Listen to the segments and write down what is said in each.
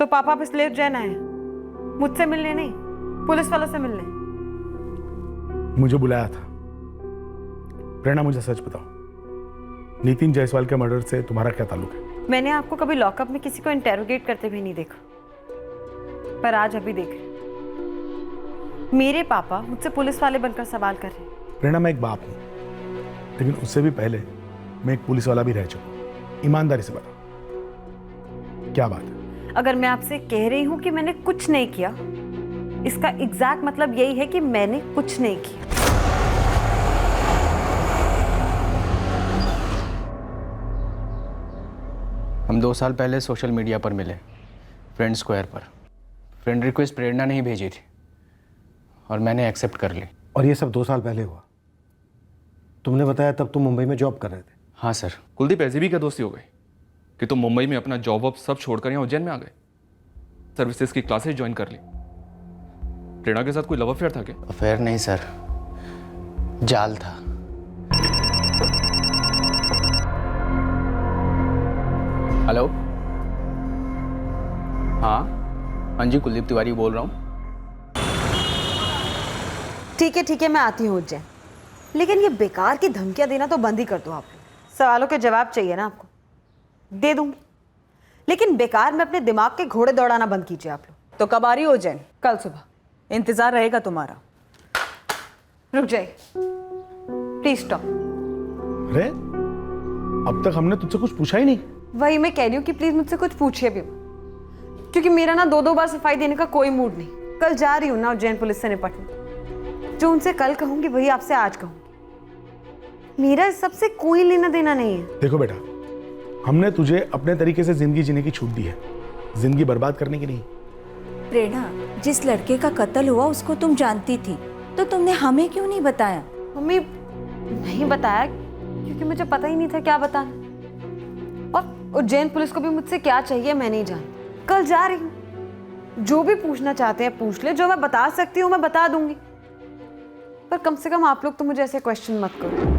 तो पापा आप इसलिए उज्जैन आए, मुझसे मिलने नहीं, पुलिस वालों से मिलने। मुझे बुलाया था। प्रेरणा मुझे सच बताओ, नितिन जायसवाल के मर्डर से तुम्हारा क्या ताल्लुक है? मैंने आपको कभी लॉकअप में किसी को इंटेरोगेट करते भी नहीं देखा, पर आज अभी देखे मेरे पापा मुझसे पुलिस वाले बनकर सवाल कर रहे हैं। प्रेरणा, मैं एक बाप हूं, लेकिन उससे भी पहले मैं एक पुलिस वाला भी रह चुका हूं। ईमानदारी से बताओ, क्या बात है? अगर मैं आपसे कह रही हूं कि मैंने कुछ नहीं किया, इसका एग्जैक्ट मतलब यही है कि मैंने कुछ नहीं किया। हम 2 साल पहले सोशल मीडिया पर मिले, फ्रेंड स्क्वायर पर। फ्रेंड रिक्वेस्ट प्रेरणा ने ही भेजी थी और मैंने एक्सेप्ट कर ली। और ये सब 2 साल पहले हुआ? तुमने बताया तब तुम मुंबई में जॉब कर रहे थे। हाँ सर। कुलदीप, ऐसी भी क्या दोस्ती हो गई कि तुम मुंबई में अपना जॉब वॉब सब छोड़कर यहाँ उज्जैन में आ गए, सर्विसेज की क्लासेस ज्वाइन कर ली? प्रेरणा के साथ कोई लव अफेयर था क्या? अफेयर नहीं सर, जाल था। हेलो, हाँ जी, कुलदीप तिवारी बोल रहा हूँ। ठीक है, मैं आती हूँ उज्जैन, लेकिन ये बेकार की धमकियां देना तो बंद ही कर दो आप लोग। सवालों के जवाब चाहिए ना आपको, दे दूंगी, लेकिन बेकार में अपने दिमाग के घोड़े दौड़ाना बंद कीजिए आप लोग। तो कब आ रही हो उज्जैन? कल सुबह। इंतजार रहेगा तुम्हारा। रुक जाइए, प्लीज स्टॉप। अरे, अब तक हमने तुझसे कुछ पूछा ही नहीं। वही मैं कह रही हूँ कि प्लीज मुझसे कुछ पूछिए भी, क्योंकि मेरा ना 2-2 बार सफाई देने का कोई मूड नहीं। कल जा रही हूँ ना उज्जैन पुलिस से निपटने, जो उनसे कल कहूंगी वही आपसे आज कहूंगी। मेरा इस सबसे कोई लेना देना नहीं है। देखो बेटा, हमने तुझे अपने तरीके से जिंदगी जीने की छूट दी है, जिंदगी बर्बाद करने की नहीं। प्रेरणा, जिस लड़के का कत्ल हुआ उसको तुम जानती थी, तो तुमने हमें क्यों नहीं बताया? मम्मी, नहीं बताया क्योंकि मुझे पता ही नहीं था क्या बताना, और उज्जैन पुलिस को भी मुझसे क्या चाहिए मैं नहीं जानती। कल जा रही हूँ, जो भी पूछना चाहते हैं पूछ ले, जो मैं बता सकती हूँ मैं बता दूंगी, पर कम से कम आप लोग तो मुझे ऐसे क्वेश्चन मत करो।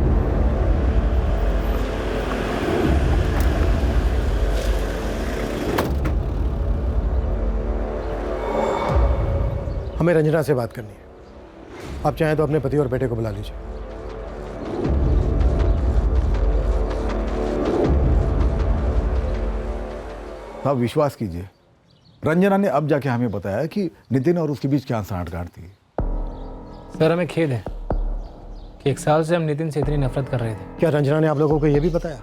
हमें रंजना से बात करनी है। आप चाहें तो अपने पति और बेटे को बुला लीजिए। आप विश्वास कीजिए, रंजना ने अब जाके हमें बताया कि नितिन और उसके बीच क्या सांठगांठ थी। सर, हमें खेद है कि 1 साल से हम नितिन से इतनी नफरत कर रहे थे। क्या रंजना ने आप लोगों को यह भी बताया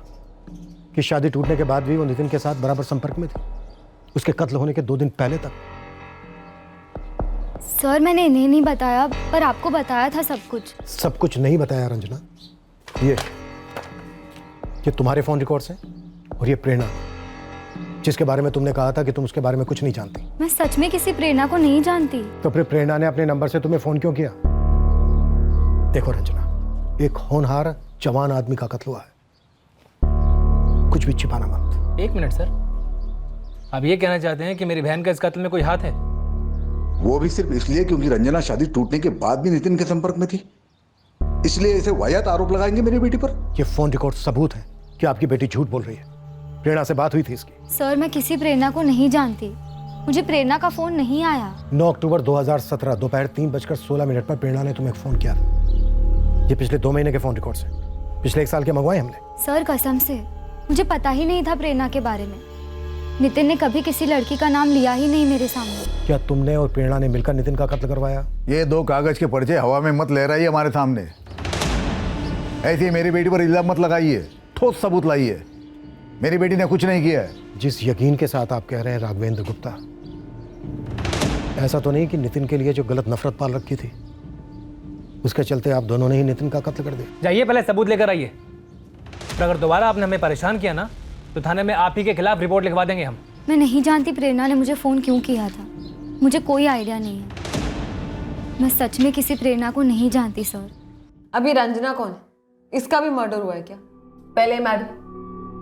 कि शादी टूटने के बाद भी वो नितिन के साथ बराबर संपर्क में थी, उसके कत्ल होने के 2 दिन पहले तक? सर, मैंने इन्हें नहीं बताया, पर आपको बताया था सब कुछ। सब कुछ नहीं बताया रंजना। ये तुम्हारे फोन रिकॉर्ड्स हैं, और ये प्रेरणा, जिसके बारे में तुमने कहा था कि तुम उसके बारे में कुछ नहीं जानती। मैं सच में किसी प्रेरणा को नहीं जानती। तो फिर प्रेरणा ने अपने नंबर से तुम्हें फोन क्यों किया? देखो रंजना, एक होनहार जवान आदमी का कत्ल हुआ है, कुछ भी छिपाना मत। 1 मिनट सर, आप ये कहना चाहते हैं कि मेरी बहन का इस कत्ल में कोई हाथ है? वो भी सिर्फ इसलिए क्योंकि रंजना शादी टूटने के बाद भी नितिन के संपर्क में थी, इसलिए इसे वाहियात आरोप लगाएंगे मेरी बेटी पर। ये फोन रिकॉर्ड सबूत है कि आपकी बेटी झूठ बोल रही है। प्रेरणा से बात हुई थी इसकी? सर, मैं किसी प्रेरणा को नहीं जानती, मुझे प्रेरणा का फोन नहीं आया। 9 अक्टूबर 2017 दोपहर 3:16 पर प्रेरणा ने तुम्हें फोन किया था। ये पिछले 2 महीने के फोन रिकॉर्ड्स हैं, पिछले 1 साल के मंगवाए हमने। सर, कसम से मुझे पता ही नहीं था प्रेरणा के बारे में। नितिन ने कभी किसी लड़की का नाम लिया ही नहीं मेरे सामने। क्या तुमने और प्रेरणा ने मिलकर नितिन का कत्ल करवाया? ये 2 कागज के पर्चे हवा में मत लहराइए हमारे सामने। ऐसी मेरी बेटी पर इल्जाम मत लगाइए, ठोस सबूत लाइए। मेरी बेटी ने कुछ नहीं किया है। जिस यकीन के साथ आप कह रहे हैं राघवेंद्र गुप्ता, ऐसा तो नहीं कि नितिन के लिए जो गलत नफरत पाल रखी थी, उसके चलते आप दोनों ने ही नितिन का कत्ल कर दिया? जाइए, पहले सबूत लेकर आइए। अगर दोबारा आपने हमें परेशान किया ना, तो थाने में आप ही के खिलाफ रिपोर्ट लिखवा देंगे हम। मैं नहीं जानती प्रेरणा ने मुझे फोन क्यों किया था, मुझे कोई आइडिया नहीं है। मैं सच में किसी प्रेरणा को नहीं जानती सर। अभी रंजना कौन है? इसका भी मर्डर हुआ है क्या? पहले मैडम,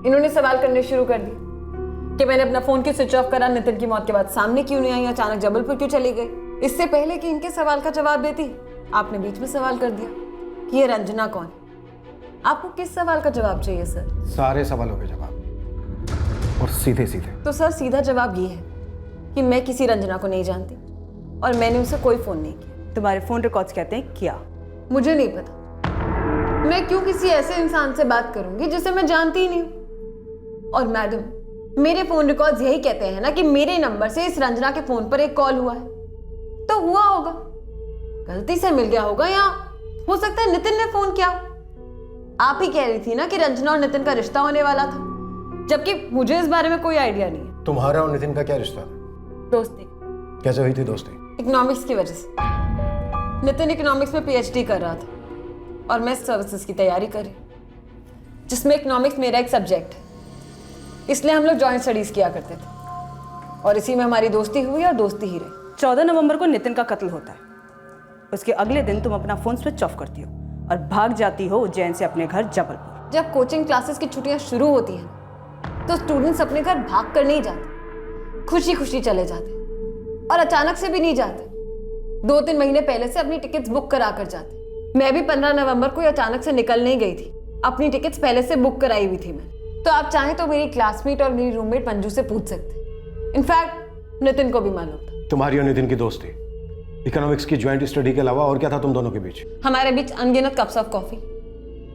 इन्होंने सवाल करने शुरू कर दिए कि मैंने अपना फोन क्यों स्विच ऑफ करा, नितिन की मौत के बाद सामने क्यों नहीं आई, अचानक जबलपुर क्यों चली गई। इससे पहले कि इनके सवाल का जवाब देती, आपने बीच में सवाल कर दिया कि ये रंजना कौन है। आपको किस सवाल का जवाब चाहिए सर? सारे सवालों के जवाब, और सीधे सीधे। तो सर, सीधा जवाब ये है कि मैं किसी रंजना को नहीं जानती और मैंने उसे कोई फ़ोन नहीं किया। तुम्हारे फ़ोन रिकॉर्ड्स कहते हैं किया। मुझे नहीं पता, मैं क्यों किसी ऐसे इंसान से बात करूंगी जिसे मैं जानती ही नहीं हूँ। और मैडम, मेरे फ़ोन रिकॉर्ड्स यही कहते हैं ना कि मेरे नंबर से इस रंजना के फ़ोन पर एक कॉल हुआ है, तो हुआ होगा, गलती से मिल गया होगा, या हो सकता है नितिन ने फ़ोन किया। आप ही कह रही थी ना कि रंजना और नितिन का रिश्ता होने वाला था, जबकि मुझे इस बारे में कोई आइडिया नहीं है। तुम्हारा और नितिन का क्या रिश्ता था? दोस्ती। कैसे हुई थी दोस्ती? इकोनॉमिक्स की वजह से। नितिन इकोनॉमिक्स में पीएचडी कर रहा था और मैं सर्विसेज की तैयारी कर रही, जिसमें इकोनॉमिक्स मेरा एक सब्जेक्ट है, इसलिए हम लोग जॉइंट स्टडीज किया करते थे और इसी में हमारी दोस्ती हुई और दोस्ती ही रही। 14 नवंबर को नितिन का कत्ल होता है। उसके अगले दिन तुम अपना फ़ोन स्विच ऑफ करती हो और भाग जाती हो उज्जैन से अपने घर जबलपुर। जब कोचिंग क्लासेस की छुट्टियां शुरू होती हैं तो स्टूडेंट्स अपने घर भाग कर नहीं जाते, खुशी खुशी चले जाते और अचानक से भी नहीं जाते। 2-3 महीने पहले से अपनी टिकट्स बुक करा कर जाते। मैं भी 15 नवंबर को अचानक से निकल नहीं गई थी, अपनी टिकट्स पहले से बुक कराई हुई थी मैं। तो आप चाहें तो मेरी क्लासमेट और मेरी रूममेट मंजू से पूछ सकते। इनफैक्ट नितिन को भी मालूम था। तुम्हारी और नितिन की दोस्ती इकोनॉमिक्स की ज्वाइंट स्टडी के अलावा और क्या था तुम दोनों के बीच? हमारे बीच अनगिनत कप्स ऑफ कॉफी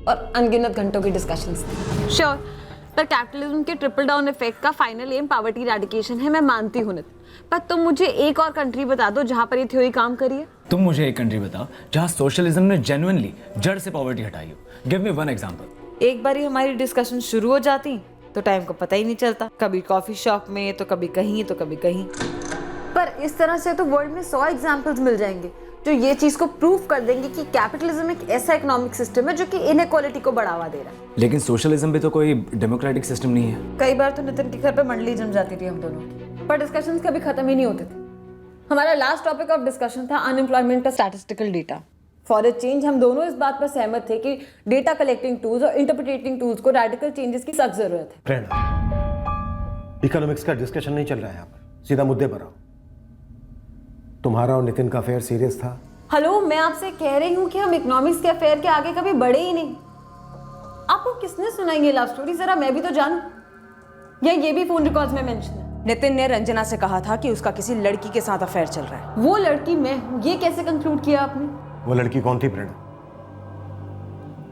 और अनगिनत घंटों की डिस्कशंस थी। श्योर, पर कैपिटलिज्म के ट्रिपल डाउन इफेक्ट का फाइनल एम पॉवर्टी इरेडिकेशन है, मैं मानती हूं नितिन। पर तुम मुझे एक और कंट्री बता दो जहां पर ये थ्योरी काम करी है। तुम मुझे एक कंट्री बताओ जहाँ सोशलिज्म ने जेन्युइनली जड़ से पॉवर्टी हटाई हो। Give me one example. एक बार ही हमारी डिस्कशन शुरू हो जाती तो टाइम को पता ही नहीं चलता, कभी कॉफी शॉप में तो कभी कहीं तो कभी कहीं। पर इस तरह से तो वर्ल्ड में 100 एग्जाम्पल्स मिल जाएंगे जो ये चीज को प्रूव कर देंगे कि कैपिटलिज्म एक ऐसा इकोनॉमिक सिस्टम है जो कि इनइक्वालिटी को बढ़ावा दे रहा है। लेकिन सोशलिज्म भी तो कोई डेमोक्रेटिक सिस्टम नहीं है। कई बार तो नितिन के घर पे मंडली जम जाती थी हम दोनों की, पर डिस्कशंस कभी खत्म ही नहीं होते थे। हमारा लास्ट टॉपिक ऑफ डिस्कशन था अनएम्प्लॉयमेंट का statistical data. For a change हम दोनों इस बात पर सहमत थे कि डेटा कलेक्टिंग टूल्स और इंटरप्रिटेटिंग टूल्स को रेडिकल चेंजेस की सख्त जरूरत है। प्रेरणा, इकोनॉमिक्स का डिस्कशन नहीं चल रहा है यहाँ पर, सीधा मुद्दे पर आओ। तुम्हारा और नितिन का अफेयर सीरियस था? हेलो, मैं आपसे कह रही हूँ कि हम इकोनॉमिक्स के अफेयर के आगे कभी बढ़े ही नहीं। आपको किसने सुनाई ये लव स्टोरी, जरा मैं भी तो जानूं। या ये भी फोन रिकॉर्ड्स में मेंशन है? नितिन ने रंजना से कहा था कि उसका किसी लड़की के साथ अफेयर चल रहा है। वो लड़की मैं हूँ, ये कैसे कंक्लूड किया आपने? वो लड़की कौन थी प्रेरणा?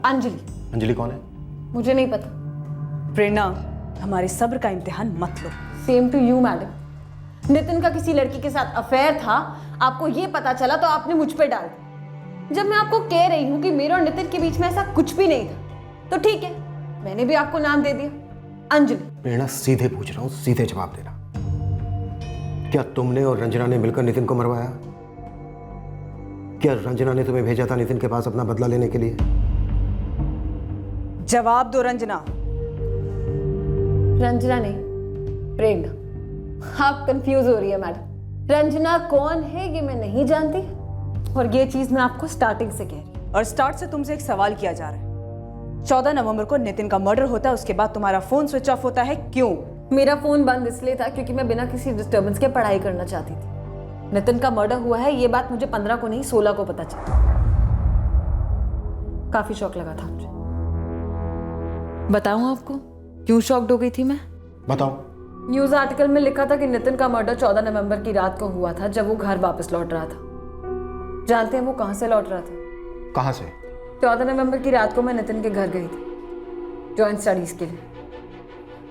अंजलि। अंजलि कौन है? मुझे नहीं पता। प्रेरणा, हमारे सब्र का इम्तिहान मत लो। Same to you madam. Nitin का किसी लड़की के साथ अफेयर था, आपको ये पता चला तो आपने मुझ पे डाल दिया। जब मैं आपको कह रही हूँ कि मेरे और नितिन के बीच में ऐसा कुछ भी नहीं था, तो ठीक है, मैंने भी आपको नाम दे दिया, अंजलि। प्रेरणा, सीधे पूछ रहा हूँ, सीधे जवाब देना। क्या तुमने और रंजना ने मिलकर नितिन को मरवाया? क्या रंजना ने तुम्हें भेजा था नितिन के पास अपना बदला लेने के लिए? जवाब दो रंजना। रंजना नहीं, प्रेरणा। आप कंफ्यूज हो रही है मैडम। रंजना कौन है ये मैं नहीं जानती, और ये चीज मैं आपको स्टार्टिंग से कह रही हूँ। और स्टार्ट से तुमसे एक सवाल किया जा रहा है। 14 नवंबर को नितिन का मर्डर होता है, उसके बाद तुम्हारा फोन स्विच ऑफ होता है, क्यों? मेरा फोन बंद इसलिए था क्योंकि मैं बिना किसी डिस्टर्बेंस के पढ़ाई करना चाहती थी। नितिन का मर्डर हुआ है ये बात मुझे 15 को नहीं 16 को पता चला। काफी शौक लगा था मुझे। बताऊं आपको क्यों शॉक्ड हो गई थी मैं? बताओ। न्यूज आर्टिकल में लिखा था कि नितिन का मर्डर 14 नवंबर की रात को हुआ था, जब वो घर वापस लौट रहा था। जानते हैं वो कहां से लौट रहा था? कहां से? 14 नवंबर की रात को मैं नितिन के घर गई थी जॉइंट स्टडीज के लिए।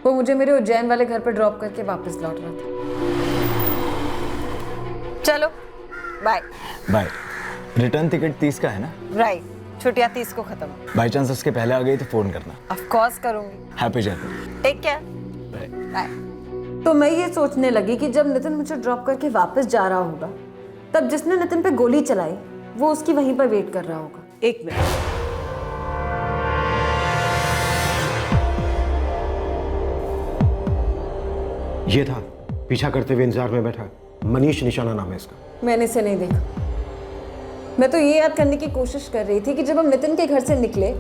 वो मुझे मेरे उज्जैन वाले घर पर ड्रॉप करके वापस लौट रहा था। चलो बाय। बाय। रिटर्न टिकट 30 का है ना? राइट, छुट्टियां 30 को खत्म। बाई चांस उसके पहले आ गई तो फोन करना। ऑफ कोर्स करूंगी। Happy journey. Take care. Bye. तो मैं ये सोचने लगी कि जब नितिन मुझे ड्रॉप करके वापस जा रहा होगा, तब जिसने नितिन पे गोली चलाई वो उसकी वहीं पर वेट कर रहा होगा। एक मिनट, ये था पीछा करते हुए इंतजार में बैठा मनीष, निशाना नाम है इसका। मैंने इसे नहीं देखा। मैं तो ये याद करने की कोशिश कर रही थी कि जब हम नितिन के घर से निकले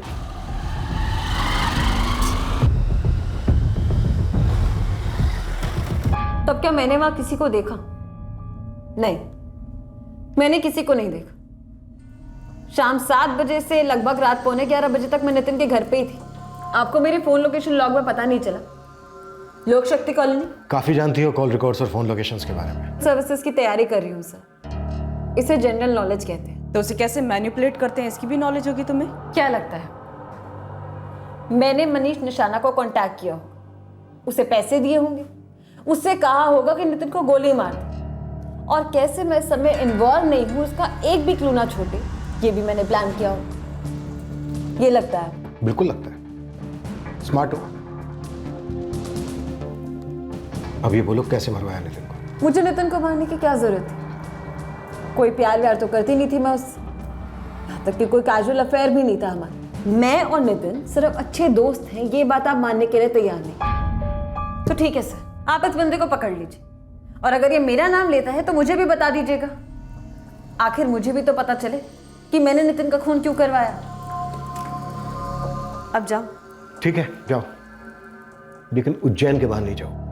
तब क्या मैंने वहां किसी को देखा? नहीं, मैंने किसी को नहीं देखा। शाम 7 बजे से लगभग रात 11:15 बजे तक मैं नितिन के घर पे ही थी। आपको मेरी फोन लोकेशन लॉग में पता नहीं चला। लोक शक्ति कॉलोनी। काफ़ी जानती हो कॉल रिकॉर्ड्स और फ़ोन लोकेशंस के बारे में। सर्विसेज की तैयारी कर रही हूँ सर, इसे जनरल नॉलेज कहते हैं। तो उसे कैसे मैनिपुलेट करते हैं इसकी भी नॉलेज होगी तुम्हें? क्या लगता है मैंने मनीष निशाना को कांटेक्ट किया होगा, उसे पैसे दिए होंगे, उससे कहा होगा कि नितिन को गोली मार दे, और कैसे मैं इस समय इन्वॉल्व नहीं हूं उसका एक भी क्लू ना छोटे, ये भी मैंने प्लान किया होगा। ये लगता है? बिल्कुल लगता है, स्मार्ट हो। अब ये बोलो कैसे मरवाया नितिन को? मुझे नितिन को मारने की क्या जरूरत थी? कोई प्यार व्यार तो करती नहीं थी मैं उससे, यहाँ तक कि कोई कैजुअल अफेयर भी नहीं था हमारा। मैं और नितिन सिर्फ अच्छे दोस्त हैं, ये बात आप मानने के लिए तैयार नहीं। तो ठीक है सर, आप इस बंदे को पकड़ लीजिए, और अगर ये मेरा नाम लेता है तो मुझे भी बता दीजिएगा। आखिर मुझे भी तो पता चले कि मैंने नितिन का खून क्यों करवाया। अब जाओ। ठीक है जाओ, लेकिन उज्जैन के बाहर नहीं जाओ।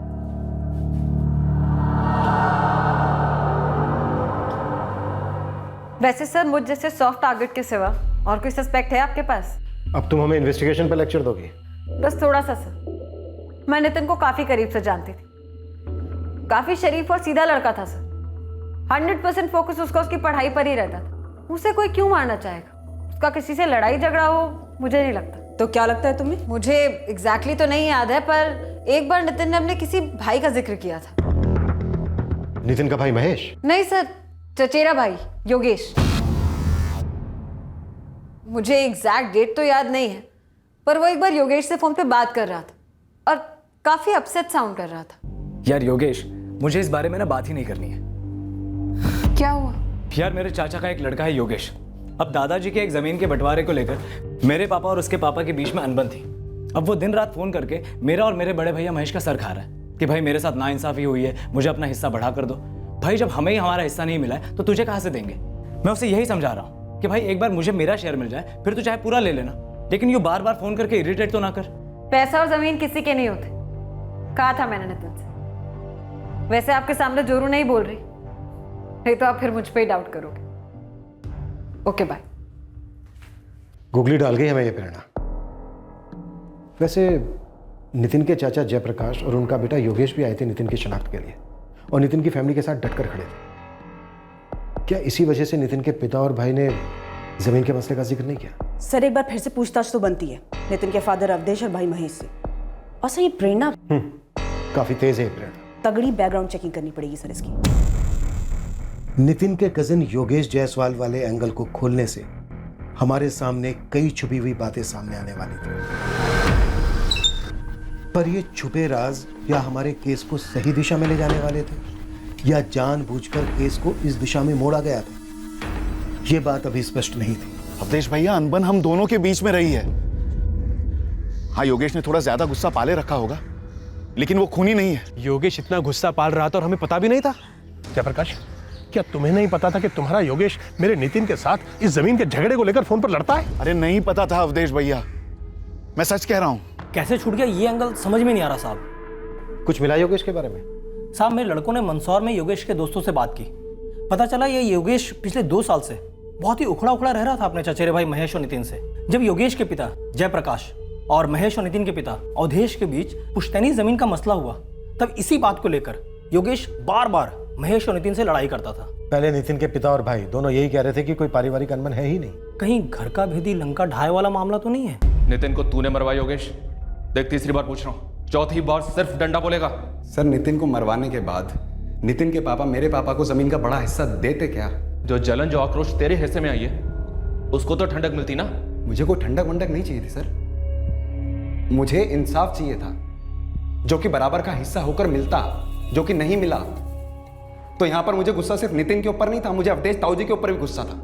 वैसे सर, मुझ जैसे सॉफ्ट टारगेट के सिवा और कोई सस्पेक्ट है आपके पास? अब तुम हमें इन्वेस्टिगेशन पर लेक्चर दोगी? बस थोड़ा सा सर। मैं नितिन को काफी करीब से जानती थी, काफी शरीफ और सीधा लड़का था सर। 100% फोकस उसका उसकी पढ़ाई पर ही रहता था। उसे कोई क्यों मारना चाहेगा? उसका किसी से लड़ाई झगड़ा हो, मुझे नहीं लगता। तो क्या लगता है तुम्हें? मुझे एग्जैक्टली तो नहीं याद है, पर एक बार नितिन ने अपने किसी भाई का जिक्र किया था। नितिन का भाई महेश? नहीं सर, चचेरा भाई योगेश। मुझे एग्जैक्ट डेट तो याद नहीं है, पर वो एक बार योगेश से फोन पे बात कर रहा था और काफी अपसेट साउंड कर रहा था। यार योगेश, मुझे इस बारे में ना बात ही नहीं करनी है। क्या हुआ? यार मेरे चाचा का एक लड़का है योगेश। अब दादाजी के एक जमीन के बंटवारे को लेकर मेरे पापा और उसके पापा के बीच में अनबन थी। अब वो दिन रात फोन करके मेरा और मेरे बड़े भैया महेश का सर खा रहा है कि भाई मेरे साथ नाइंसाफी हुई है, मुझे अपना हिस्सा बढ़ा कर दो। भाई जब हमें ही हमारा हिस्सा नहीं मिला है तो तुझे कहाँ से देंगे? मैं उसे यही समझा रहा हूँ कि भाई एक बार मुझे मेरा शेयर मिल जाए, फिर तो चाहे पूरा ले लेना, लेकिन यूँ बार बार फोन करके इरिटेट तो ना कर। पैसा और जमीन किसी के नहीं होते, कहा था मैंने नितिन से। वैसे आपके सामने जोरू नहीं बोल रही, नहीं तो आप फिर मुझ पे ही डाउट करोगे। Okay bye. गूगली डाल गई हमें ये प्रेरणा। वैसे नितिन के चाचा जयप्रकाश और उनका बेटा योगेश भी आए थे नितिन की शनाख्त के लिए, और नितिन की फैमिली के साथ डटकर खड़े थे। क्या इसी वजह से नितिन के पिता और भाई ने जमीन के मसले का जिक्र नहीं किया? सर एक बार फिर से पूछताछ तो बनती है नितिन के फादर अवधेश और भाई महेश से। और सर ये प्रेरणा काफी तेज है प्रेरणा। तगड़ी बैकग्राउंड चेकिंग करनी पड़ेगी सर इसकी। नितिन के कजिन योगेश जायसवाल वाले एंगल को खोलने से हमारे सामने कई छुपी हुई बातें सामने आने वाली थी, पर ये छुपे राज या हमारे केस को सही दिशा में ले जाने वाले थे या जानबूझकर केस को इस दिशा में मोड़ा गया था, ये बात अभी स्पष्ट नहीं थी। अवधेश भैया, अनबन हम दोनों के बीच में रही है। हाँ, योगेश ने थोड़ा ज्यादा गुस्सा पाले रखा होगा, लेकिन वो खूनी नहीं है। योगेश इतना गुस्सा पाल रहा था और हमें पता भी नहीं था। जयप्रकाश, क्या तुम्हें नहीं पता था कि तुम्हारा योगेश मेरे नितिन के साथ इस जमीन के झगड़े को लेकर फोन पर लड़ता है? अरे नहीं पता था अवधेश भैया, मैं सच कह रहा हूँ। कैसे छूट गया ये एंगल समझ में नहीं आ रहा साहब। कुछ मिला योगेश के बारे में? साहब मेरे लड़कों ने मंदसौर में योगेश के दोस्तों से बात की। पता चला ये योगेश पिछले 2 साल से बहुत ही उखड़ा उखड़ा रह रहा था अपने चचेरे भाई महेश और नितिन से। जब योगेश के पिता जयप्रकाश और महेश और नितिन के पिता अवधेश के बीच पुश्तैनी जमीन का मसला हुआ, तब इसी बात को लेकर योगेश बार बार महेश और नितिन से लड़ाई करता था। पहले नितिन के पिता और भाई दोनों यही कह रहे थे कि कोई पारिवारिक अनबन है ही नहीं। कहीं घर का भेदी लंका ढाई वाला मामला तो नहीं है? नितिन को तूने मरवाया योगेश? देख, तीसरी बार पूछ रहा हूँ, चौथी बार सिर्फ डंडा बोलेगा। सर नितिन को मरवाने के बाद नितिन के पापा मेरे पापा को जमीन का बड़ा हिस्सा देते क्या? जो जलन जो आक्रोश तेरे हिस्से में आई है उसको तो ठंडक मिलती ना। मुझे कोई ठंडक वंडक नहीं चाहिए थी सर, मुझे इंसाफ चाहिए था जो कि बराबर का हिस्सा होकर मिलता, जो कि नहीं मिला। तो यहां पर मुझे गुस्सा सिर्फ नितिन के ऊपर नहीं था, मुझे अवधेश ताऊजी के ऊपर भी गुस्सा था,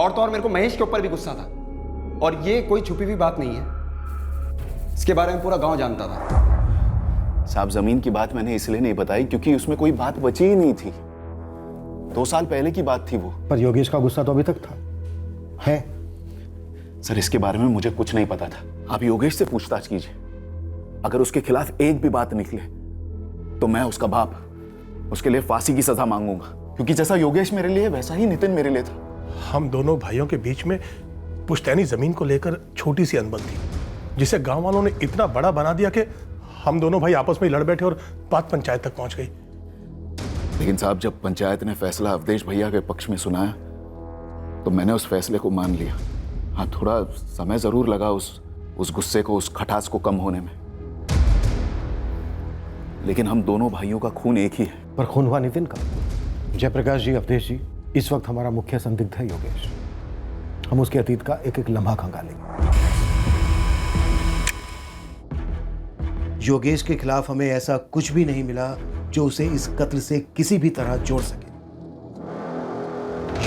और तो और मेरे को महेश के ऊपर भी गुस्सा था। और ये कोई छुपी हुई बात नहीं है, इसके बारे में पूरा गांव जानता था। साहब, जमीन की बात मैंने इसलिए नहीं बताई क्योंकि उसमें कोई बात बची ही नहीं थी। 2 साल पहले की बात थी वो। पर योगेश का गुस्सा तो अभी तक था है। सर इसके बारे में मुझे कुछ नहीं पता था। आप योगेश से पूछताछ कीजिए, अगर उसके खिलाफ एक भी बात निकले तो मैं उसका बाप उसके लिए फांसी की सजा मांगूंगा, क्योंकि जैसा योगेश मेरे लिए वैसा ही नितिन मेरे लिए था। हम दोनों भाइयों के बीच में पुश्तैनी जमीन को लेकर छोटी सी अनबन थी, जिसे गांव वालों ने इतना बड़ा बना दिया कि हम दोनों भाई आपस में ही लड़ बैठे और बात पंचायत तक पहुंच गई। लेकिन साहब, जब पंचायत ने फैसला अवधेश भैया के पक्ष में सुनाया तो मैंने उस फैसले को मान लिया। हाँ, थोड़ा समय जरूर लगा उस गुस्से को, उस खटास को कम होने में, लेकिन हम दोनों भाइयों का खून एक ही है। पर खून हुआ नितिन का। जयप्रकाश जी, अवधेश जी, इस वक्त हमारा मुख्य संदिग्ध है योगेश। हम उसके अतीत का एक एक लम्हा खंगालेंगे। योगेश के खिलाफ हमें ऐसा कुछ भी नहीं मिला जो उसे इस कत्ल से किसी भी तरह जोड़ सके।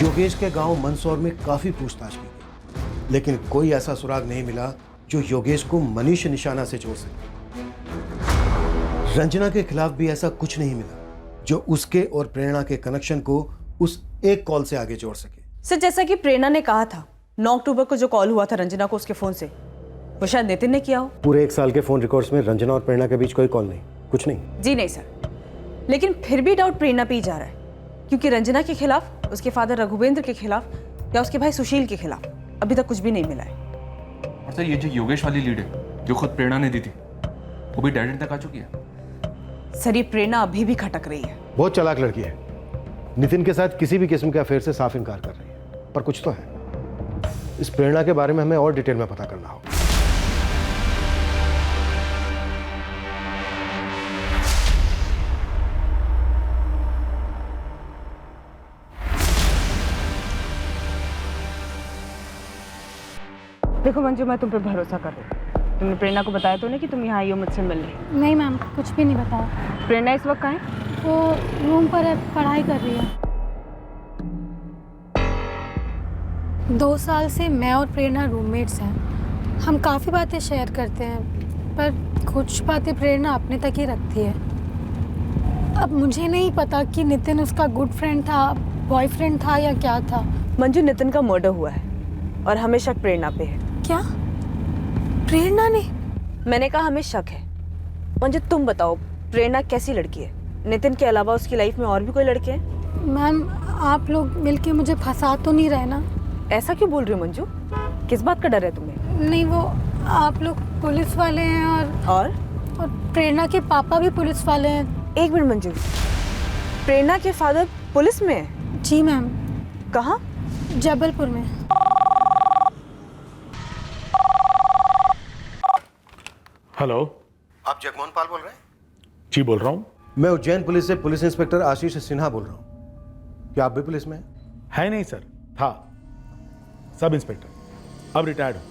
योगेश के गांव मंदसौर में काफी पूछताछ की गई, लेकिन कोई ऐसा सुराग नहीं मिला जो योगेश को मनीष निशाना से जोड़ सके। रंजना के खिलाफ भी ऐसा कुछ नहीं मिला जो उसके और प्रेरणा के कनेक्शन को उस एक कॉल से आगे जोड़ सके। सर, जैसा कि प्रेरणा ने कहा था, 9 अक्टूबर को जो कॉल हुआ था रंजना को उसके फोन से, वो शायद नितिन ने किया हो। पूरे 1 साल के फोन रिकॉर्ड्स में रंजना और प्रेरणा के बीच कोई कॉल नहीं, कुछ नहीं। जी नहीं सर, लेकिन फिर भी डाउट प्रेरणा पे ही जा रहा है, क्योंकि रंजना के खिलाफ, उसके फादर रघुवेंद्र के खिलाफ या उसके भाई सुशील के खिलाफ अभी तक कुछ भी नहीं मिला है। और सर, ये जो योगेश वाली लीड है जो खुद प्रेरणा ने दी थी, वो भी डेड एंड तक आ चुकी है। सर, ये प्रेरणा अभी भी खटक रही है। बहुत चालाक लड़की है। नितिन के साथ किसी भी किस्म के अफेयर से साफ इनकार कर रही है, पर कुछ तो है। इस प्रेरणा के बारे में हमें और डिटेल में पता करना होगा। देखो मंजू, मैं तुम पे भरोसा कर रही हूँ। तुमने प्रेरणा को बताया तो नहीं कि तुम यहाँ आई हो मुझसे मिलने? नहीं मैम, कुछ भी नहीं बताया। प्रेरणा इस वक्त कहाँ है? वो रूम पर है, पढ़ाई कर रही है। 2 साल से मैं और प्रेरणा रूममेट्स हैं। हम काफ़ी बातें शेयर करते हैं, पर कुछ बातें प्रेरणा अपने तक ही रखती है। अब मुझे नहीं पता कि नितिन उसका गुड फ्रेंड था, बॉयफ्रेंड था या क्या था। मंजू, नितिन का मर्डर हुआ है और हमें शक प्रेरणा पे है। क्या? प्रेरणा ने? मैंने कहा हमें शक है। मंजू, तुम बताओ, प्रेरणा कैसी लड़की है? नितिन के अलावा उसकी लाइफ में और भी कोई लड़के हैं? मैम, आप लोग मिलके मुझे फंसा तो नहीं रहे ना? ऐसा क्यों बोल रही हो मंजू? किस बात का डर है तुम्हें? नहीं, वो आप लोग पुलिस वाले हैं और प्रेरणा के पापा भी पुलिस वाले हैं। एक मिनट मंजू, प्रेरणा के फादर पुलिस में है? जी मैम। कहाँ? जबलपुर में। हेलो, आप जगमोहन पाल बोल रहे हैं? जी बोल रहा हूँ। मैं उज्जैन पुलिस से पुलिस इंस्पेक्टर आशीष सिन्हा बोल रहा हूँ। क्या आप भी पुलिस में हैं? है नहीं सर, था सब इंस्पेक्टर, अब रिटायर्ड हूँ।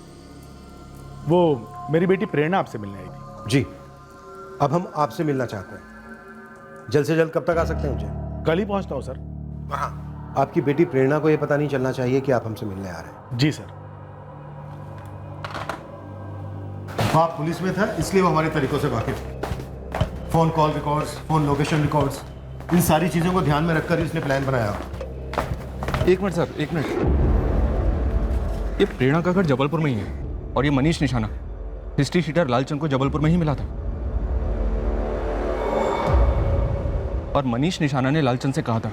वो मेरी बेटी प्रेरणा आपसे मिलने आई थी। जी, अब हम आपसे मिलना चाहते हैं। जल्द से जल्द कब तक आ सकते हैं उज्जैन? कल ही पहुँचता हूँ सर। हाँ, आपकी बेटी प्रेरणा को यह पता नहीं चलना चाहिए कि आप हमसे मिलने आ रहे हैं। जी सर। आप पुलिस में था, इसलिए वो हमारे तरीकों से वाकिफ है। Phone call records, phone location records, इन सारी चीजों को ध्यान में रखकर इसने प्लान बनाया। एक मिनट सर, एक मिनट। ये प्रेरणा का घर जबलपुर में ही है और ये मनीष निशाना हिस्ट्री शीटर लालचंद को जबलपुर में ही मिला था। और मनीष निशाना ने लालचंद से कहा था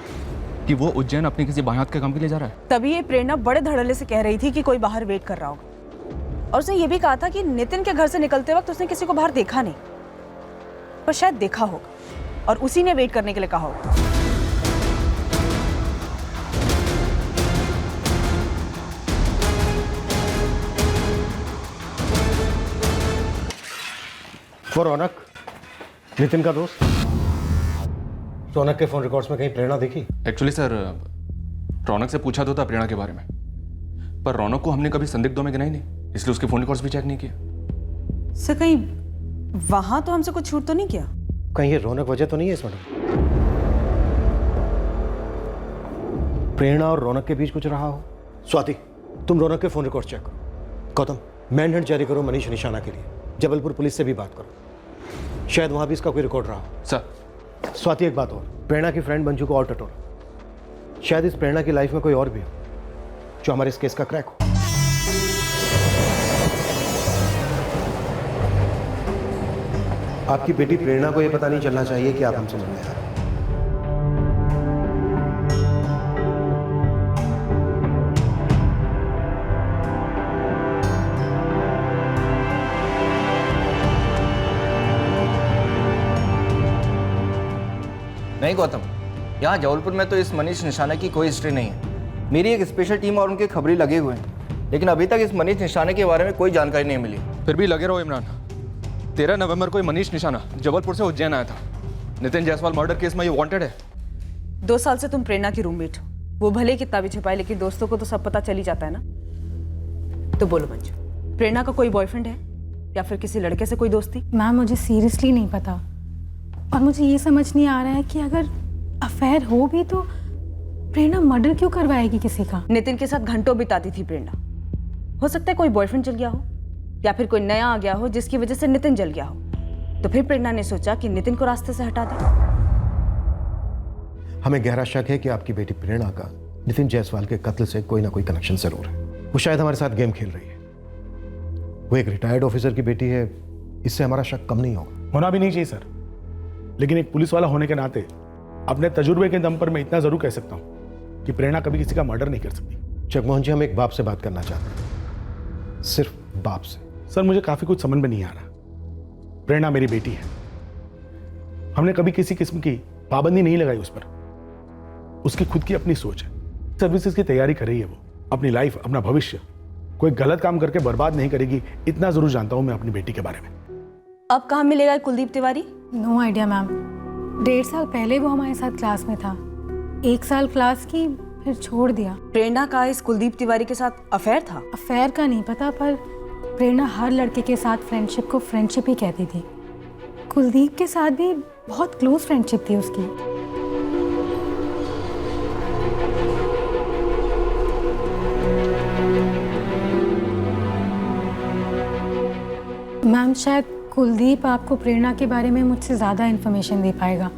कि वो उज्जैन अपने किसी बायात के काम के लिए जा रहा है। तभी ये प्रेरणा बड़े धड़ल्ले से कह रही थी कि कोई बाहर वेट कर रहा होगा, और उसने ये भी कहा था कि नितिन के घर से निकलते वक्त उसने किसी को बाहर देखा नहीं, पर शायद देखा होगा और उसी ने वेट करने के लिए कहा होगा। वो रौनक, नितिन का दोस्त। रौनक के फोन रिकॉर्ड्स में कहीं प्रेरणा देखी? एक्चुअली सर, रौनक से पूछा तो था प्रेरणा के बारे में, पर रौनक को हमने कभी संदिग्धों में गिना ही नहीं, इसलिए उसके फोन रिकॉर्ड्स भी चेक नहीं किया। सर, कहीं वहां तो हमसे कुछ छूट तो नहीं किया? कहीं ये रौनक वजह तो नहीं है इस मैटर? प्रेरणा और रौनक के बीच कुछ रहा हो? स्वाति, तुम रौनक के फोन रिकॉर्ड चेक करो। गौतम, मैनहंट जारी करो मनीष निशाना के लिए। जबलपुर पुलिस से भी बात करो, शायद वहां भी इसका कोई रिकॉर्ड रहा हो। सर। स्वाति, एक बात और, प्रेरणा की फ्रेंड मंजू को और टटोलो। शायद इस प्रेरणा की लाइफ में कोई और भी हो जो हमारे इस केस का क्रैक हो। आपकी बेटी प्रेरणा को यह पता नहीं चलना चाहिए कि आप हमसे मिलने आ रहे हैं। नहीं गौतम, यहाँ जबलपुर में तो इस मनीष निशाना की कोई हिस्ट्री नहीं है। मेरी एक स्पेशल टीम और उनके खबरी लगे हुए हैं, लेकिन अभी तक इस मनीष निशाना के बारे में कोई जानकारी नहीं मिली। फिर भी लगे रहो इमरान। 13 नवंबर को ये मनीष निशाना जबलपुर से उज्जैन आया था। नितिन जायसवाल मर्डर केस में ये वांटेड है। 2 साल से तुम प्रेरणा की रूममेट हो, वो भले ही कितना भी छिपाए, लेकिन दोस्तों को तो सब पता चल ही जाता है ना। तो बोलो मंजू, प्रेरणा का कोई बॉयफ्रेंड है या फिर किसी लड़के से कोई दोस्ती? मैम मुझे सीरियसली नहीं पता, और मुझे ये समझ नहीं आ रहा है कि अगर अफेयर हो भी तो प्रेरणा मर्डर क्यों करवाएगी किसी का? नितिन के साथ घंटों बिताती थी प्रेरणा। हो सकता है कोई बॉयफ्रेंड जल गया हो या फिर कोई नया आ गया हो जिसकी वजह से नितिन जल गया हो। तो फिर प्रेरणा ने सोचा कि नितिन को रास्ते से हटा दे। हमें गहरा शक है कि आपकी बेटी प्रेरणा का नितिन जायसवाल के कत्ल से कोई ना कोई कनेक्शन जरूर है। वो शायद हमारे साथ गेम खेल रही है। वो एक रिटायर्ड ऑफिसर की बेटी है, इससे हमारा शक कम नहीं होगा। होना भी नहीं चाहिए सर, लेकिन एक पुलिस वाला होने के नाते अपने तजुर्बे के दम पर मैं इतना जरूर कह सकता हूँ कि प्रेरणा कभी किसी का मर्डर नहीं कर सकती। जगमोहन जी, हम एक बाप से बात करना चाहते हैं, सिर्फ बाप से। सर मुझे काफी कुछ समझ में नहीं आ रहा। प्रेरणा मेरी बेटी है, हमने कभी किसी किस्म की पाबंदी नहीं लगाई उस पर। उसकी खुद की अपनी सोच है, सर्विसेज की तैयारी कर रही है वो। अपनी लाइफ, अपना भविष्य कोई गलत काम करके बर्बाद नहीं करेगी, इतना जरूर जानता हूं मैं अपनी बेटी के बारे में। अब कहाँ मिलेगा Kuldeep Tiwari? No idea ma'am. 1.5 साल पहले वो हमारे साथ क्लास में था, 1 साल क्लास की, फिर छोड़ दिया। प्रेरणा का इस कुलदीप तिवारी के साथ अफेयर था? अफेयर का नहीं पता, पर प्रेरणा हर लड़के के साथ फ्रेंडशिप को फ्रेंडशिप ही कहती थी। कुलदीप के साथ भी बहुत क्लोज फ्रेंडशिप थी उसकी। मैम शायद कुलदीप आपको प्रेरणा के बारे में मुझसे ज़्यादा इन्फॉर्मेशन दे पाएगा।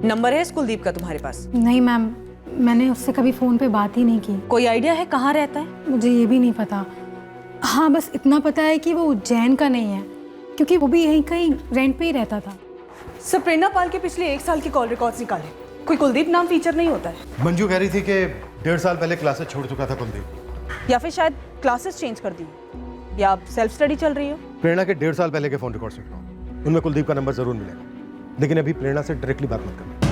नंबर है इस कुलदीप का तुम्हारे पास? नहीं मैम, मैंने उससे कभी फ़ोन पे बात ही नहीं की। कोई आइडिया है कहाँ रहता है? मुझे ये भी नहीं पता। हाँ, बस इतना पता है कि वो उज्जैन का नहीं है, क्योंकि वो भी यहीं कहीं रेंट पे ही रहता था। सर, प्रेरणा पाल के पिछले 1 साल की कॉल रिकॉर्ड्स निकाले, कोई कुलदीप नाम फीचर नहीं होता है। मंजू कह रही थी कि 1.5 साल पहले क्लासेस छोड़ चुका था कुलदीप, या फिर शायद क्लासेस चेंज कर दी, या सेल्फ स्टडी चल रही हो। प्रेरणा के 1.5 साल पहले के फोन रिकॉर्ड सुन रहा हूँ, उनमें कुलदीप का नंबर जरूर मिलेगा, लेकिन अभी प्रेरणा से डायरेक्टली बात मत करना।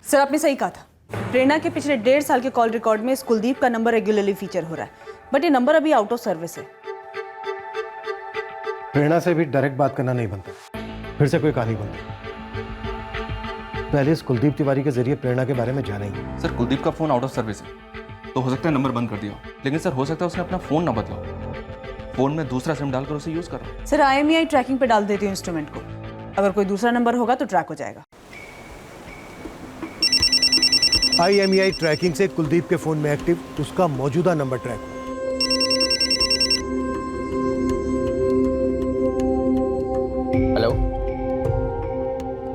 सर आपने सही कहा था। प्रेरणा के पिछले 1.5 साल के कॉल रिकॉर्ड में इस कुलदीप का नंबर रेगुलरली फीचर हो रहा है, बट ये नंबर अभी आउट ऑफ सर्विस है। प्रेरणा से भी डायरेक्ट बात करना नहीं बनता, फिर से कोई कहानी बनती। पहले इस कुलदीप तिवारी के जरिए प्रेरणा के बारे में जानेंगे। सर कुलदीप का फोन आउट ऑफ सर्विस है, तो हो सकता है नंबर बंद कर दिया हो, लेकिन सर हो सकता है उसने अपना फोन ना बदला हो, फोन में दूसरा सिम डालकर उसे यूज कर रहा है। सर IMEI ट्रैकिंग पे डाल देती हूँ इंस्ट्रूमेंट को, अगर कोई दूसरा नंबर होगा तो ट्रैक हो जाएगा। IMEI ट्रैकिंग से कुलदीप के फोन में एक्टिव उसका मौजूदा नंबर ट्रैक हो। हेलो,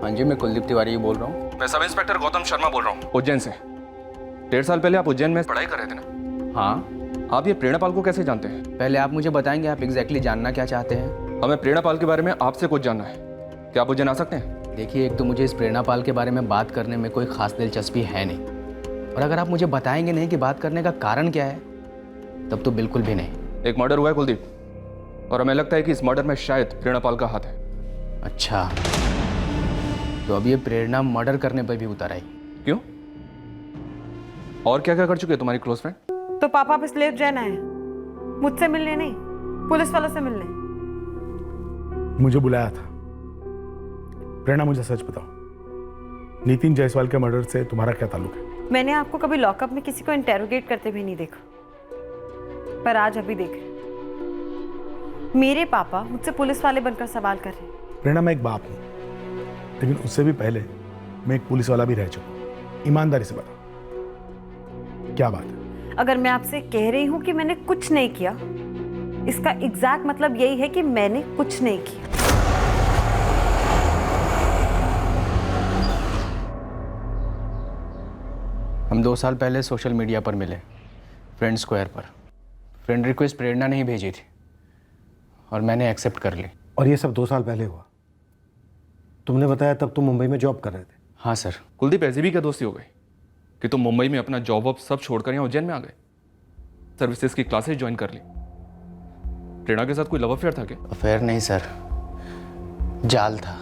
हाँ जी, मैं कुलदीप तिवारी बोल रहा हूँ। मैं सब इंस्पेक्टर गौतम शर्मा बोल रहा हूँ उज्जैन से। 1.5 साल पहले आप उज्जैन में पढ़ाई कर रहे थे ना? हाँ। आप ये प्रेरणा पाल को कैसे जानते हैं? पहले आप मुझे बताएंगे आप एग्जैक्टली जानना क्या चाहते हैं? हमें प्रेरणा पाल के बारे में आपसे कुछ जानना है, क्या आप उज्जैन आ सकते हैं? देखिए, एक तो मुझे इस प्रेरणा पाल के बारे में बात करने में कोई खास दिलचस्पी है नहीं, और अगर आप मुझे बताएंगे नहीं कि बात करने का कारण क्या है, तब तो बिल्कुल भी नहीं। एक मर्डर हुआ है कुलदीप, और हमें लगता है कि इस मर्डर में शायद प्रेरणा पाल का हाथ है। अच्छा, तो अब ये प्रेरणा मर्डर करने पर भी उतर आई? क्यों? और क्या क्या कर चुके हैं तुम्हारी क्लोज फ्रेंड? तो पापा आप इसलिए उज्जैन आए, मुझसे मिलने नहीं, पुलिस वालों से मिलने। मुझे बुलाया था। प्रेरणा मुझे सच बताओ, नितिन जायसवाल के मर्डर से तुम्हारा क्या ताल्लुक है? मैंने आपको कभी लॉकअप में किसी को इंटेरोगेट करते भी नहीं देखा, पर आज अभी देख रहे। मेरे पापा मुझसे पुलिस वाले बनकर सवाल कर रहे हैं। प्रेरणा, मैं एक बाप हूं, लेकिन उससे भी पहले मैं एक पुलिस वाला भी रह चुका हूं। ईमानदारी से बताओ, क्या बात है? अगर मैं आपसे कह रही हूं कि मैंने कुछ नहीं किया, इसका एग्जैक्ट मतलब यही है कि मैंने कुछ नहीं किया। हम 2 साल पहले सोशल मीडिया पर मिले, फ्रेंड स्क्वायर पर। फ्रेंड रिक्वेस्ट प्रेरणा ने ही भेजी थी और मैंने एक्सेप्ट कर ली। और ये सब 2 साल पहले हुआ? तुमने बताया तब तुम मुंबई में जॉब कर रहे थे। हाँ सर। कुलदीप ऐसी भी क्या दोस्ती हो गई कि तुम मुंबई में अपना जॉब वॉब सब छोड़कर यहाँ उज्जैन में आ गए, सर्विसेज की क्लासेस ज्वाइन कर ली? प्रेरणा के साथ कोई लव अफेयर था क्या? अफेयर नहीं सर, जाल था।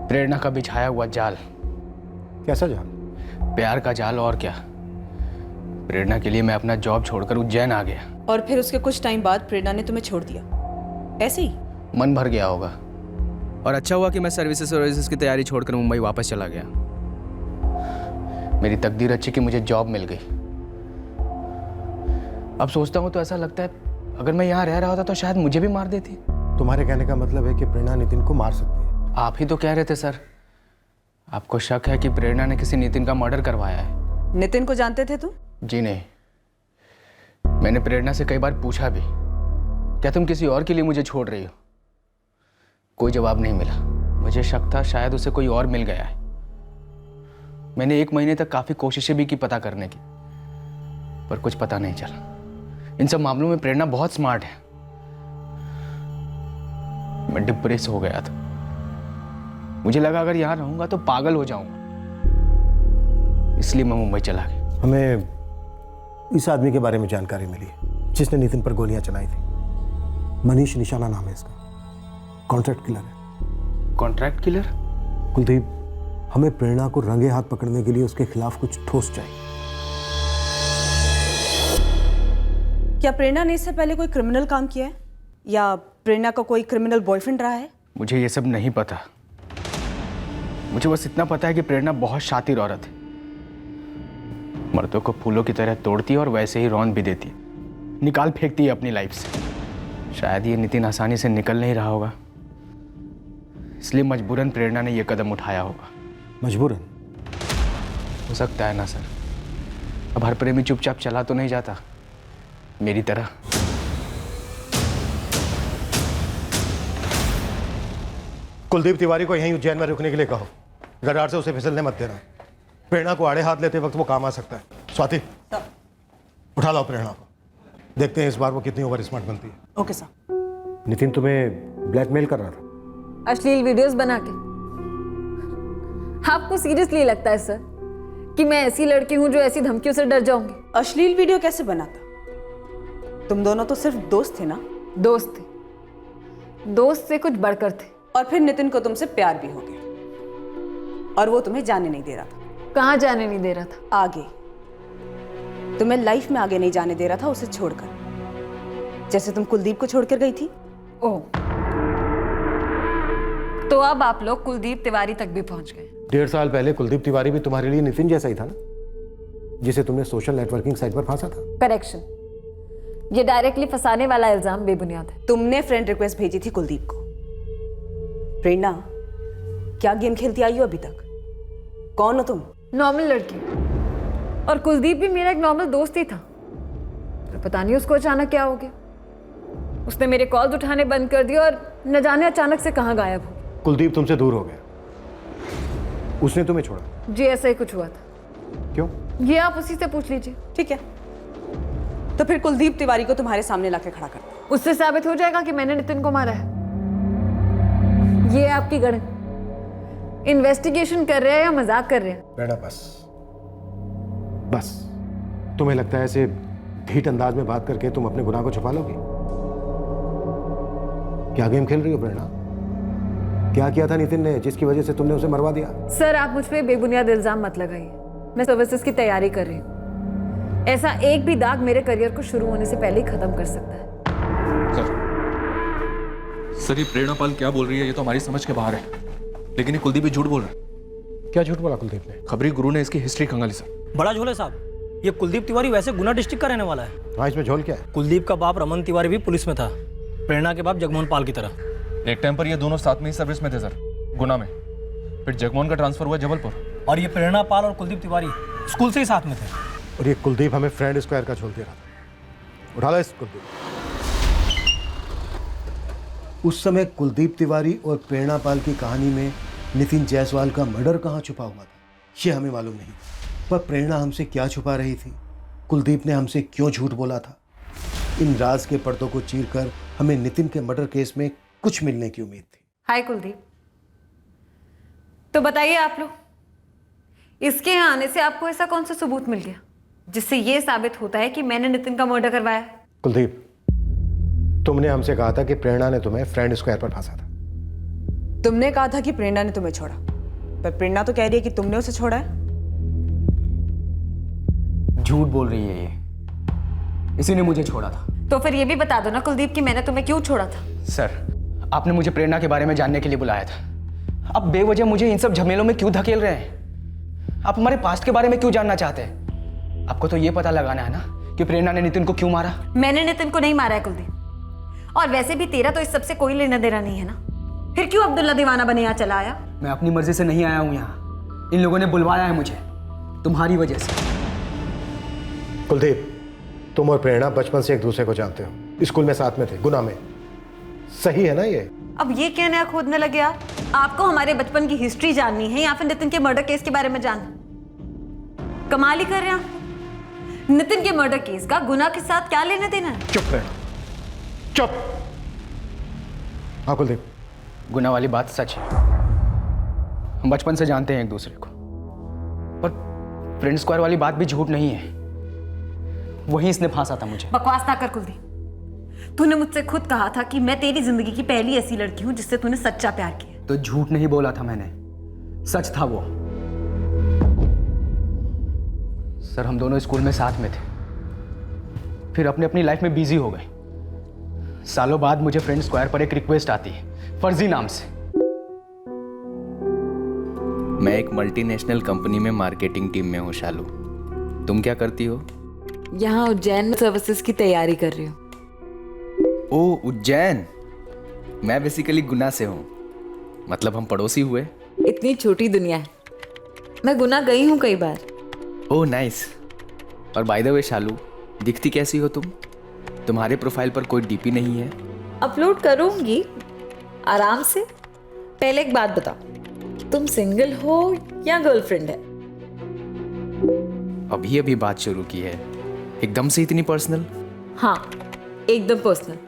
प्रेरणा का बिछाया हुआ जाल। कैसा जाल? प्यार का जाल, और क्या। प्रेरणा के लिए मैं अपना जॉब छोड़कर उज्जैन आ गया। और फिर उसके कुछ टाइम बाद प्रेरणा ने तुम्हें छोड़ दिया, ऐसे ही? मन भर गया होगा, और अच्छा हुआ कि मैं सर्विसेज की तैयारी छोड़कर मुंबई वापस चला गया। मेरी तकदीर अच्छी कि मुझे जॉब मिल गई। अब सोचता हूँ तो ऐसा लगता है अगर मैं यहाँ रह रहा होता तो शायद मुझे भी मार देती। तुम्हारे कहने का मतलब है कि प्रेरणा नितिन को मार सकती है? आप ही तो कह रहे थे सर, आपको शक है कि प्रेरणा ने किसी नितिन का मर्डर करवाया है। नितिन को जानते थे तुम? जी नहीं, मैंने प्रेरणा से कई बार पूछा भी, क्या तुम किसी और के लिए मुझे छोड़ रही हो? कोई जवाब नहीं मिला। मुझे शक था शायद उसे कोई और मिल गया है। मैंने 1 महीने तक काफी कोशिशें भी की पता करने की, पर कुछ पता नहीं चला। इन सब मामलों में प्रेरणा बहुत स्मार्ट है। मैं डिप्रेस हो गया था। मुझे लगा अगर यहां रहूंगा तो पागल हो जाऊंगा, इसलिए मैं मुंबई चला गया। हमें इस आदमी के बारे में जानकारी मिली जिसने नितिन पर गोलियां चलाई थी। मनीष निशाना नाम है इसका, कॉन्ट्रैक्ट किलर है। Contract killer? कुलदीप, हमें प्रेरणा को रंगे हाथ पकड़ने के लिए उसके खिलाफ कुछ ठोस चाहिए। क्या प्रेरणा ने इससे पहले कोई क्रिमिनल काम किया है, या प्रेरणा का कोई क्रिमिनल बॉयफ्रेंड रहा है? मुझे ये सब नहीं पता। मुझे बस इतना पता है कि प्रेरणा बहुत शातिर औरत है। मर्दों को फूलों की तरह तोड़ती है और वैसे ही रौंद भी देती है, निकाल फेंकती है अपनी लाइफ से। शायद ये नितिन आसानी से निकल नहीं रहा होगा, इसलिए मजबूरन प्रेरणा ने यह कदम उठाया होगा। मजबूरन? हो सकता है ना सर। अब हर प्रेमी चुपचाप चला तो नहीं जाता मेरी तरह। कुलदीप तिवारी को यहीं उज्जैन में रुकने के लिए कहो। गडार से उसे फिसलने मत देना। प्रेरणा को आड़े हाथ लेते वक्त वो काम आ सकता है। स्वाति, उठा लाओ प्रेरणा को। देखते हैं इस बार वो कितनी ओवर स्मार्ट बनती है। Okay sir. नितिन तुम्हें ब्लैकमेल कर रहा था? अश्लील वीडियोस बना के। आपको सीरियसली लगता है सर कि मैं ऐसी लड़की हूं जो ऐसी धमकियों से डर जाऊंगी? अश्लील वीडियो कैसे बनाता? तुम दोनों तो सिर्फ दोस्त थे ना? दोस्त थे, दोस्त से कुछ बढ़कर थे। और फिर नितिन को तुमसे प्यार भी हो गया, और वो तुम्हें जाने नहीं दे रहा था। कहाँ जाने नहीं दे रहा था? आगे। तुम्हें लाइफ में आगे नहीं जाने दे रहा था, उसे छोड़कर, जैसे तुम कुलदीप को छोड़कर गई थी। ओह, तो अब आप लोग कुलदीप तिवारी तक भी पहुंच गए। 1.5 साल पहले कुलदीप तिवारी भी तुम्हारे लिए नितिन जैसा ही था ना, जिसे तुमने सोशल नेटवर्किंग साइट पर फांसा था। करेक्शन, ये डायरेक्टली फंसाने वाला इल्जाम बेबुनियाद है। तुमने फ्रेंड रिक्वेस्ट भेजी थी कुलदीप को। प्रेरणा, क्या गेम खेलती आई हो अभी तक? कौन हो तुम? नॉर्मल लड़की, और कुलदीप भी मेरा एक नॉर्मल दोस्त ही था। तो पता नहीं उसको अचानक क्या हो गया, उसने मेरे कॉल्स उठाने बंद कर दिया और न जाने अचानक से कहाँ गायब हो। कुलदीप तुमसे दूर हो गया, उसने तुम्हें छोड़ा? जी ऐसा ही कुछ हुआ था। क्यों? ये आप उसी से पूछ लीजिए। ठीक है, तो फिर कुलदीप तिवारी को तुम्हारे सामने लाके खड़ा कर दो। उससे साबित हो जाएगा कि मैंने नितिन को मारा है। ये आपकी गणन इन्वेस्टिगेशन कर रहे हैं या मजाक कर रहे हैं? बेटा बस बस, तुम्हें लगता है ऐसे ढीठ अंदाज में बात करके तुम अपने गुनाह को छुपा लोगी? क्या गेम खेल रही हो प्रेरणा? क्या किया था नितिन ने जिसकी वजह से तुमने उसे मरवा दिया? सर आप मुझ पे बेबुनियाद इल्जाम मत लगाइए। मैं सर्विसेज की तैयारी कर रही हूँ। ऐसा एक भी दाग मेरे करियर को शुरू होने से पहले ही खत्म कर सकता है। सर ये प्रेरणा पाल क्या बोल रही है ये तो हमारी समझ के बाहर है, लेकिन ये कुलदीप भी झूठ बोल रहा है। क्या झूठ बोला कुलदीप ने? खबरी गुरु ने इसकी हिस्ट्री खंगाली सर। बड़ा झोल है साहब। ये कुलदीप तिवारी वैसे गुना डिस्ट्रिक्ट का रहने वाला है। हाँ, इसमें झोल क्या है? कुलदीप का बाप रमन तिवारी भी पुलिस में था, प्रेरणा के बाप जगमोहन पाल की तरह। एक टाइम पर ये दोनों साथ में ही सर्विस में थे सर, गुना में। फिर जगमोहन का ट्रांसफर हुआ जबलपुर। और ये प्रेरणा पाल और कुलदीप तिवारी स्कूल से ही साथ में थे। और ये कुलदीप हमें फ्रेंड स्क्वायर का झोल दे रहा था। उठा लो इस कुलदीप। उस समय कुलदीप तिवारी और प्रेरणा पाल की कहानी में नितिन जायसवाल का मर्डर कहाँ छुपा हुआ था ये हमें मालूम नहीं। पर प्रेरणा हमसे क्या छुपा रही थी? कुलदीप ने हमसे क्यों झूठ बोला था? इन राज के पर्दों को चीरकर हमें नितिन के मर्डर केस में कुछ मिलने की उम्मीद थी। हाय कुलदीप, तो बताइए आप लोग, इसके यहाँ आने से आपको ऐसा कौन सा सबूत मिल गया जिससे ये साबित होता है कि मैंने नितिन का मर्डर करवाया? कुलदीप, तुमने हमसे कहा था कि प्रेरणा ने तुम्हें फ्रेंड स्क्वायर पर फांसा था। तुमने कहा था कि प्रेरणा ने तुम्हें छोड़ा, पर प्रेरणा तो कह रही है कि तुमने उसे छोड़ा है। झूठ बोल रही है ये, इसी ने मुझे छोड़ा था। तो फिर ये भी बता दो ना कुलदीप कि मैंने तुम्हें क्यों छोड़ा था। सर, आपने मुझे प्रेरणा के बारे में जानने के लिए बुलाया था। आप बेवजह मुझे इन सब झमेलों में क्यों धकेल रहे हैं? आप हमारे पास्ट के बारे में क्यों जानना चाहते हैं? आपको तो ये पता लगाना है ना कि प्रेरणा ने नितिन को क्यों मारा। मैंने नितिन को नहीं मारा है कुलदीप, और वैसे भी तेरा तो इस सबसे कोई लेना देना नहीं है ना। फिर क्यों अब्दुल्ला दीवाना बने यहाँ चला आया? मैं अपनी मर्जी से नहीं आया हूँ यहाँ, इन लोगों ने बुलवाया है मुझे, तुम्हारी वजह से। कुलदीप, तुम और प्रेरणा बचपन से एक दूसरे को जानते हो, स्कूल में साथ में थे, गुना में। सही है ना ये? अब ये क्या नया खोदने लगे आप? आपको हमारे बचपन की हिस्ट्री जाननी है या फिर नितिन के मर्डर केस के बारे में जानना? कमाल ही कर रहे हैं आप। नितिन के मर्डर केस का गुना के साथ क्या लेने देना है? चुप प्रेरणा, चुप। हाँ कुलदीप, गुना वाली बात सच है, हम बचपन से जानते हैं एक दूसरे को। पर फ्रेंड स्क्वायर वाली बात भी झूठ नहीं है, वहीं इसने फांसा था मुझे। बकवास ना कर कुलदीप, तूने मुझसे खुद कहा था कि मैं तेरी जिंदगी की पहली ऐसी लड़की हूं जिससे तूने सच्चा प्यार किया। तो झूठ नहीं बोला था मैंने, सच था वो। सर, हम दोनों स्कूल में साथ में थे, फिर अपनी अपनी लाइफ में बिजी हो गए। सालों बाद मुझे फ्रेंड स्क्वायर पर एक रिक्वेस्ट आती है, फर्जी नाम से। मैं एक मल्टीनेशनल कंपनी में मार्केटिंग टीम में हूँ शालू, तुम क्या करती हो? यहाँ उज्जैन में सर्विसेज की तैयारी कर रही हूँ। ओ उज्जैन, मैं बेसिकली गुना से हूँ, मतलब हम पड़ोसी हुए। इतनी छोटी दुनिया है, मैं गुना गई हूँ कई बार। Oh nice. और बाय द वे शालू, दिखती कैसी हो तुम? तुम्हारे प्रोफाइल पर कोई डीपी नहीं है। अपलोड करूंगी आराम से। पहले एक बात बताओ, तुम सिंगल हो या गर्लफ्रेंड है? अभी अभी बात शुरू की है, एकदम से इतनी पर्सनल? हाँ, एकदम पर्सनल,